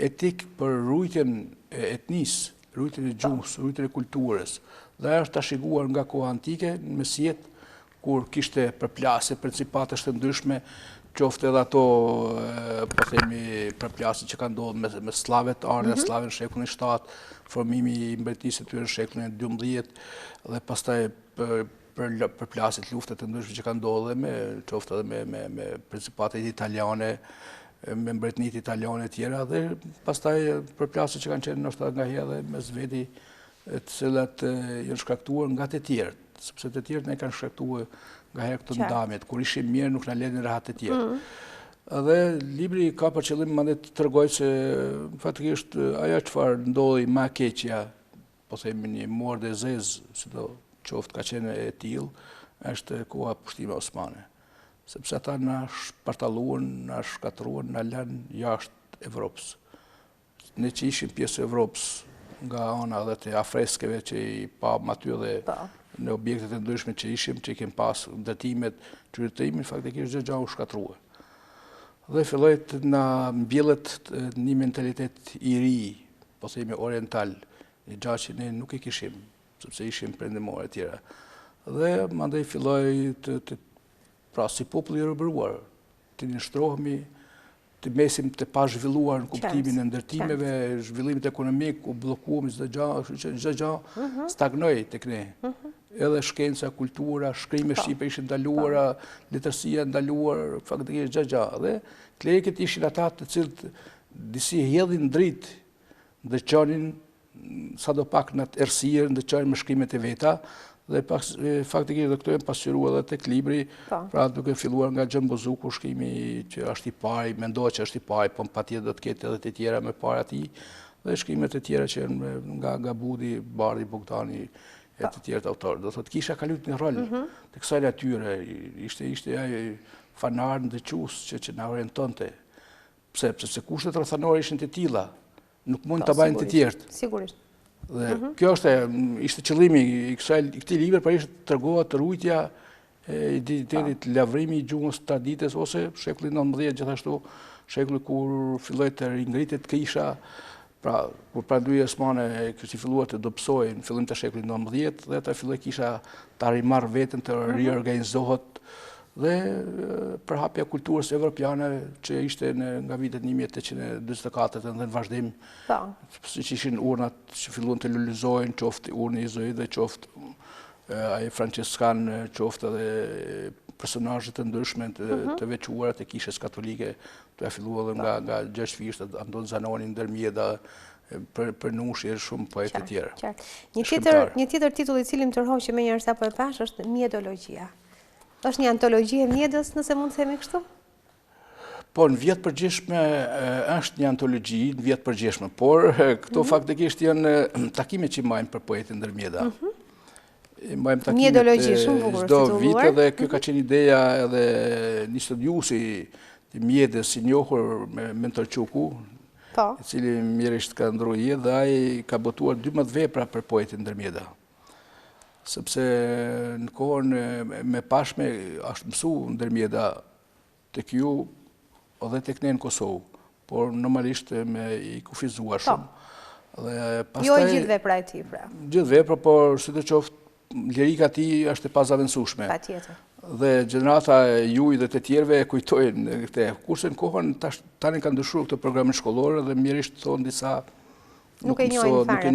etik për rujtjen e etnisë, rujtjen e gjuhës, rujtjen e kulturës. Dhe ajo është trashëguar nga koha antike në mesjet kur kishte përplasje principate të ndryshme, qoftë edhe ato, po themi, përplasje që kanë ndodhur me slavet, ardha e slavëve në shekullin 7, formimi i mbretërisë së tyre në shekullin 12 dhe pastaj përplasjet, luftet e ndryshme që kanë ndodhur qoftë edhe me principatet italiane, me mbretënitë italiane e tjera dhe pastaj përplasjet që kanë qenë ndoshta nganjëherë edhe mes veti të cilat janë shkaktuar nga të tjerët, sepse të tjerët ne kanë shkaktuar ngaherë këto ndamjet, kur ishim mirë nuk na lënin rahat të tjerë. Dhe libri ka për qëllim mandet të tregoj se fatikisht ajo çfarë ndodhi më e keqja, po themi një mordë e zezë, sido qoftë ka qenë e tillë, është koha e pushtimeve osmane. Sepse ata na shpartalluan, na shkatruan, na lanë jashtë Evropës. Ne që ishim pjesë e Evropës nga ana dhe të afreskeve që i pam aty dhe në objektet e ndryshme që ishim, që i kem pas ndërtimet, qytetërimin, faktikisht çdo gjë u shkatrua. Dhe filloi të na mbjellet një mentalitet i ri, po themi oriental, një gjë që ne nuk e kishim, sepse ishim perëndimorë e tjera. Dhe mandej filloi pra si popull i rëbëruar, të nështrohemi, të mesim të pa zhvilluar në kuptimin e ndërtimeve, zhvillimit ekonomik, u bllokuam çdo gjë stagnoi tek ne. Edhe shkenca, kultura, shkrimi shqipe ishin ndaluara, letërsia ndaluar, faktikisht çdo gjë. Dhe klerikët ishin ata të cilët disi hedhin dritë, ndërçonin sadopak në errësirë, ndërçonin me shkrimet e veta. Dhe faktikisht këto janë pasqyruar edhe tek libri, pra duke filluar nga Xhem Bozuku, shkrimi që është i pari, mendohet që është i pari, po patjetër do të ketë edhe të tjera më parë atij, dhe shkrimet e tjera që janë nga Budi, Bardhi, Bogdani e të tjerë autorë. Do thotë kisha ka luajtur një rol të kësaj natyre, ishte ai fanar ndëques që na orientonte. Pse? Sepse kushtet rrethanore ishin të tilla, nuk mund ta bajnë të tjerët. Sigurisht. Dhe kjo ishte qëllimi i këtij libri, pra ishte tregohet rujtja e identitetit, lavrimi i gjuhës traditës ose shekulli 19 gjithashtu, shekulli kur filloi të ringritet kisha, pra kur pranduja osmane kishte filluar të dobësojë në fillim të shekullit 19 dhe ata filloi kisha ta rimarr veten, të riorganizohet dhe përhapja kulturës evropiane që ishte nga vitet 1844 dhe në vazhdim, siç ishin urnat që filluan të lulëzohen, qoftë urni izuit dhe qoftë ai franciskan, qoftë edhe personazhe të ndryshme të veçuara të kishës katolike, të filluar nga Gjashfisht, Anton Zanoni, ndërmjeda, për nushi e shumë poetë të tjerë. Një tjetër titull i cili më tërhoq që menjëherë sapo e pash është Mjedologjia. Është një antologji e mjedës, nëse mund të themi kështu? Po, në vjetë përgjithshme është një antologji, në vjetë përgjithshme, por këto faktikisht janë takime që majmë për poetë ndërmjeda. Majmë takime çdo vit dhe kjo ka qenë ideja edhe një studiuesi i mjedës i njohur me Mentorçuku, i cili mirërisht ka ndruar jetë dhe ai ka botuar 12 vepra për poetë ndërmjeda. Sepse në kohën me pashme është mësu ndërmjeda tek ju edhe tek ne në Kosovë, por normalisht me i kufizuar shumë. Jo e gjithë vepra e tij, pra. Gjithë vepra, por sidoqoftë lirika e tij është e pazavendësueshme. Patjetër. Dhe gjenerata juaj dhe të tjerëve e kujtojnë këtë. Kurse në kohën tani kanë ndryshuar këto programe shkollore dhe mirërisht thonë disa nuk e njohin fare,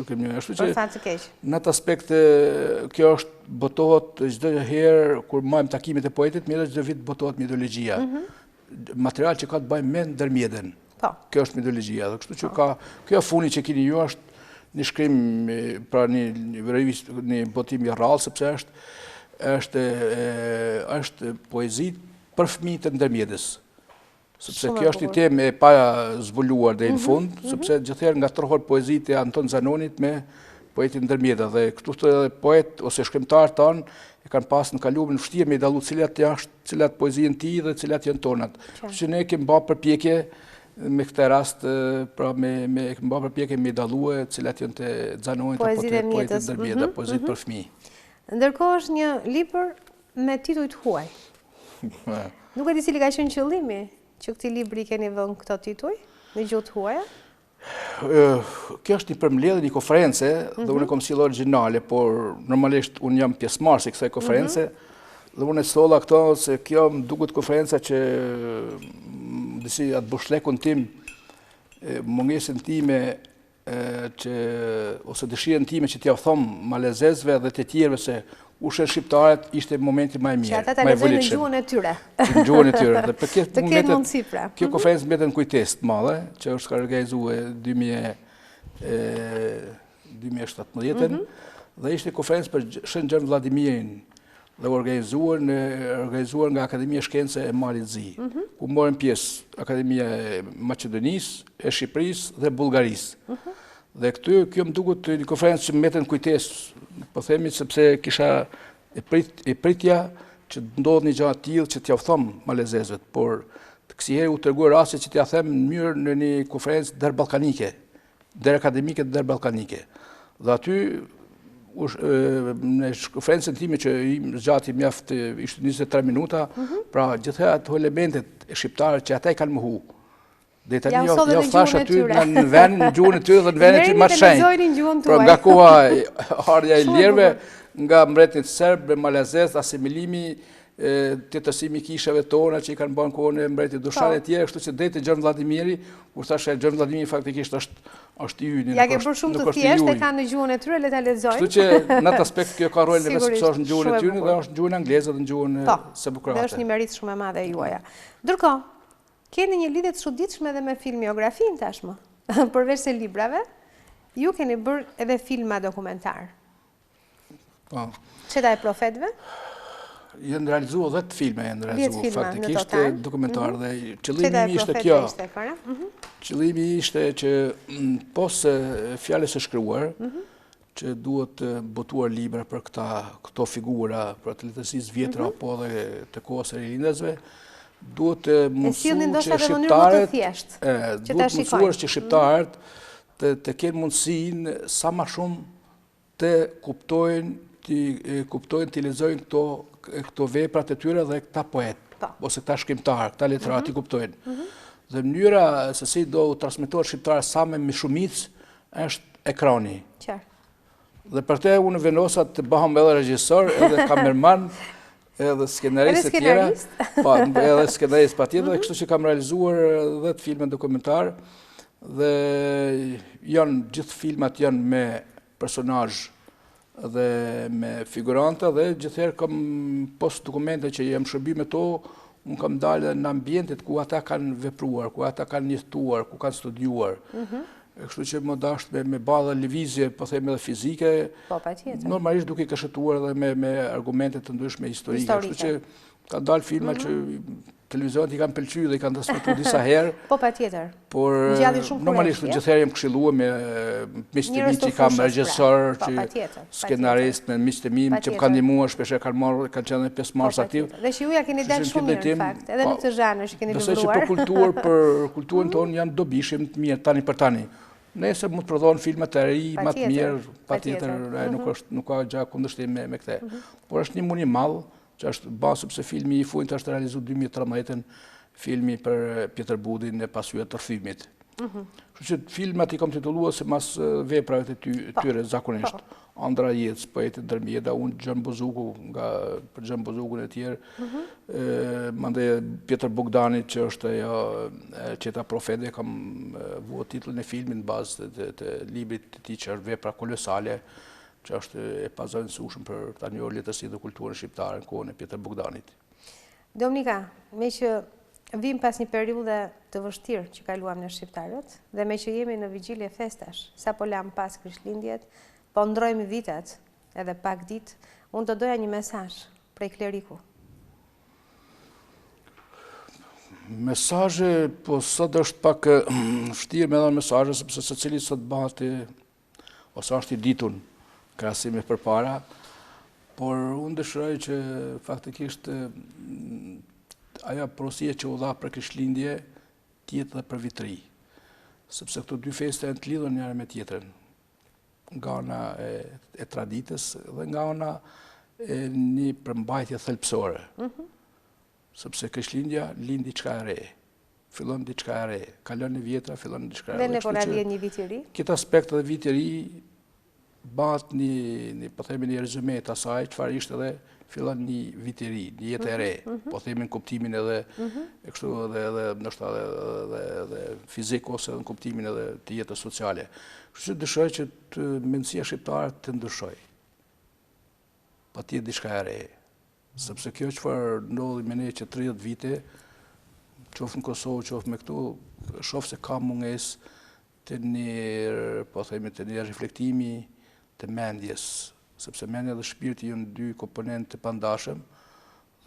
për fat të keq. Në atë aspekt, kjo është botohet çdo herë kur marrim takimet e poetit, çdo vit botohet metodologjia. Material që ka të bëjë me ndërmjetën. Kjo është metodologjia. Kështu që kjo funi që keni ju është një shkrim, pra një botim i rrallë, sepse është poezi për fëmijët e ndërmjetës. Sepse kjo është një temë e pa zbuluar deri në fund, sepse gjithherë ngatrohet poezitë e Anton Zanonit me poetin ndërmjeta dhe këtu edhe poet ose shkrimtar tanë e kanë pas në kalumin vështirë me dallu cilat poezinë ti dhe cilat janë tonat. Kështu që ne kemi bërë përpjekje me këtë rast, pra kemi bërë përpjekje me dallue cilat janë të Xanojit apo të poetit ndërmjet, poezit për fëmijë. Ndërkohë është një libër me titujt huaj. Nuk e di cili ka qenë qëllimi që këtij libri keni vënë këto tituj në gjuhë huaja? Kjo është një përmbledhje, një konferencë, dhe unë kam sjellë origjinale, por normalisht unë jam pjesëmarrës i kësaj konferencë, dhe unë e solla këto se kjo më duket konferenca që disi atë bushllekun tim, mungesën time ose dëshirën time që t'ja them malezezve dhe të tjerëve se ushën shqiptarët ishte momenti më i mirë. Që ata ta lexojnë në gjuhën e tyre. Në gjuhën e tyre. Dhe për të kenë mundësi pra. Kjo konferencë mbetet në kujtesë të madhe, që është organizuar 2017 dhe ishte konferencë për Shënxhan Vladimirin dhe organizuar nga Akademia Shkencë e Malit Zi, ku morën pjesë Akademia e Maqedonisë, e Shqipërisë dhe Bullgarisë. Dhe kjo më duket një konferencë që mbetet në kujtesë, po themi sepse kisha e pritja që ndodh një gjë të tillë që t'ja them malezezëve, por kësaj u treguar rasti që t'ja them në mënyrë në një konferencë derballkanike, derakademike dhe derballkanike. Dhe aty në konferencën time që zgjati mjaft ishte 23 minuta, pra gjitha ato elementet e shqiptarëve që ata i kanë mohu. Dhe tani jo thash aty në vendin në gjuhën e tyre dhe në vendin që më shenjtë. Pra nga koha ardha e lirëve, nga mbretërit serb, malezez, asimilimi, tetësimi kishave tona që i kanë bërë kohën e mbretit Dušan e tjerë, kështu që deri Xhan Vladimiri, kur thashë Xhan Vladimiri faktikisht është i yni. Ja ke bërë shumë të thjeshtë, e kanë në gjuhën e tyre, le ta lexojnë. Kështu që në atë aspekt kjo ka rolin e vet sepse është në gjuhën e tyre dhe është në gjuhën angleze dhe në gjuhën serbokrate. Dhe është një merit shumë e madhe e juaja. Ndërkohë, keni një lidhje të çuditshme edhe me filmiografin tashmë. Përveç se librave, ju keni bërë edhe filma dokumentar. Po. Çeta e profetëve? Janë realizuar 10 filma, faktikisht dokumentar dhe qëllimi ishte kjo. Qëllimi ishte që pos fjalës së shkruar, që duhet botuar libra për këto figura, për të letësisë vjetra apo dhe të kohës së rilindësve, duhet mësuar që shqiptarët të kenë mundësinë sa më shumë të kuptojnë, të lexojnë këto veprat e tyre dhe këta poet, ose këta shkrimtar, këta letrat i kuptojnë. Dhe mënyra se si do transmetohet shqiptarë sa me shumicë është ekrani. Dhe për te unë vendosa të bëhem edhe regjisor, edhe kamerman, edhe skenarist e tjera, edhe skenarist pa tjetër, dhe kështu që kam realizuar 10 filme dokumentar, dhe gjithë filmat janë me personazh dhe me figuranta, dhe gjithherë kam post dokumente që jam shërbi me to, unë kam dalë në ambientet ku ata kanë vepruar, ku ata kanë njëftuar, ku kanë studiuar. Kështu që më dashtë me badhe lëvizje, po themi edhe fizike, normalisht duke i kështuar edhe me argumentet të ndryshme historike. Kështu që ka dalë filma që televizionit i kanë pëlqyer dhe i kanë transmetuar disa herë. Po patjetër. Por normalisht gjithherë jam këshilluar me miqtë e mi që kam regjisor, që skenarist, me miqtë e mi që më kanë ndihmuar, shpesh kanë qenë pjesëmarrës aktiv. Dhe që ju ja keni dalë shumë mirë në fakt, edhe në këtë zhanër që keni lëvruar. Besoj që për kulturën tonë janë dobishëm të mirë tani për tani. Nëse mund të prodhohen filma të ri, më të mirë, patjetër, nuk ka gjë kundërshtim me këtë. Por është një mundi i madh që është basë sepse filmi i fundit është realizuar 2013, filmi për Pjetër Budin e pasyve të Rrëfimit. Kështu që filmat i kam titulluar se mas veprave të tyre zakonisht. Andra Jetës, poetit ndërmjeda, unë Xhan Bozuku, për Xhan Bozukun e tjerë, mandej Pjetër Bogdani që është Qeta Profetëve, kam vuar titullin e filmin në bazë të librit të tij që është Vepra kolosale, që është e pazëvendësueshëm për ta njohur letërsinë dhe kulturën shqiptare në kohën e Pjetër Bogdanit. Dominika, me që vim pas një periudhe të vështirë që kaluam në shqiptarët, dhe me që jemi në vigjilje festash, sa po lam pas Krishtlindjet, po ndrojmë vitet edhe pak ditë, unë të doja një mesazh prej kleriku. Mesazhe, po sot është pak vështirë me dhënë mesazhe, sepse secili sot bëhet ose është i ditun krahasim me përpara, Por unë dëshiroj që faktikisht aja porosia që u dha për Krishtlindje tjetë dhe për vitëri. Sepse këto dy feste janë të lidhur njëra me tjetrën. Nga ana e traditës dhe nga ana e një përmbajtje thelpsore. Sepse Krishtlindja lind diçka e re. Fillon diçka e re. Kalon në vjetra, fillon diçka e re. Dhe ne po na vjen një vit i ri. Këtë aspekt dhe vit i ri bëhet po themi një rezume të asaj, çfarë ishte edhe fillon një vit i ri, një jetë e re, po themi në kuptimin edhe e kështu edhe ndoshta edhe fizik ose në kuptimin edhe të jetës sociale. Kështu që dëshiroj që mendësia shqiptare të ndryshojë. Patjetër diçka e re. Sepse kjo çfarë ndodhi me ne që 30 vite, qoftë në Kosovë, qoftë me këtu, shoh se ka mungesë të një, po themi, të një reflektimi të mendjes, sepse mendja dhe shpirti janë dy komponentë të pandashëm,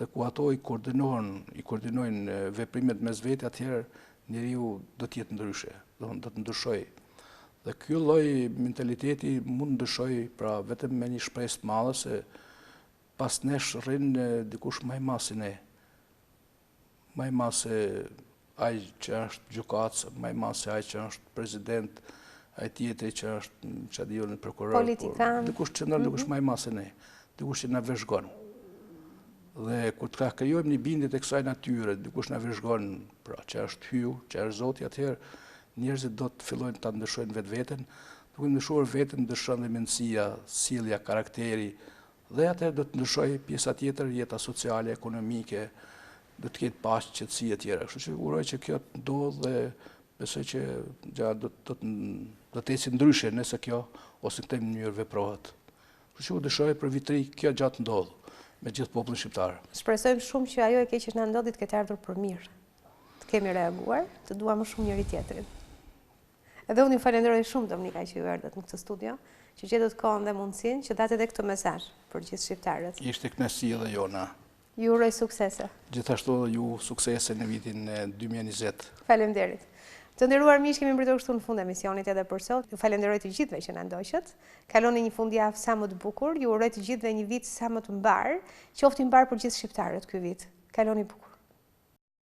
dhe ku ato i koordinojnë veprimet mes vete, atëherë njeriu do të jetë ndryshe, do të ndryshojë. Dhe ky lloj mentaliteti mund ndryshojë pra vetëm me një shpresë të madhe se pas nesh rrin dikush më i madh se ne. Më i madh se ai që është gjykatës, më i madh se ai që është president, ai tjetri që është çadion prokuror, politikan, dikush që ndon dikush më i madh se ne, dikush që na vëzhgon. Dhe kur të krijojmë një bindje të kësaj natyre, dikush na vëzhgon, pra që është hyu, që është Zoti, atëherë njerëzit do të fillojnë ta ndryshojnë vetveten, duke ndryshuar veten, ndryshon dhe mendësia, sjellja, karakteri, dhe atëherë do të ndryshojë pjesa tjetër, jeta sociale, ekonomike, do të ketë paqe, qetësi e tjera. Kështu që uroj që kjo të ndodhë dhe besoj që do të ecë ndryshe nëse kjo ose këtë mënyrë veprohet. Kështu që u dëshiroj për vitëri kjo gjatë ndodhë me gjithë popullin shqiptar. Shpresojmë shumë që ajo e keq që na ndodhi të ketë ardhur për mirë. Të kemi reaguar, të duam më shumë njëri tjetrin. Edhe unë ju falenderoj shumë Dominika që ju erdhët në këtë studio, që gjetët kohën dhe mundësinë që datë edhe këtë mesazh për gjithë shqiptarët. Ishte kënaqësi edhe jona. Ju uroj suksese. Gjithashtu ju suksese në vitin 2020. Faleminderit. Të nderuar miq, kemi mbritur këtu në fund emisionit edhe për sot. Ju falenderoj të gjithëve që na ndoqët. Kaloni një fundjavë sa më të bukur. Ju uroj të gjithëve një vit sa më të mbar, qoftë i mbar për gjithë shqiptarët ky vit. Kaloni bukur.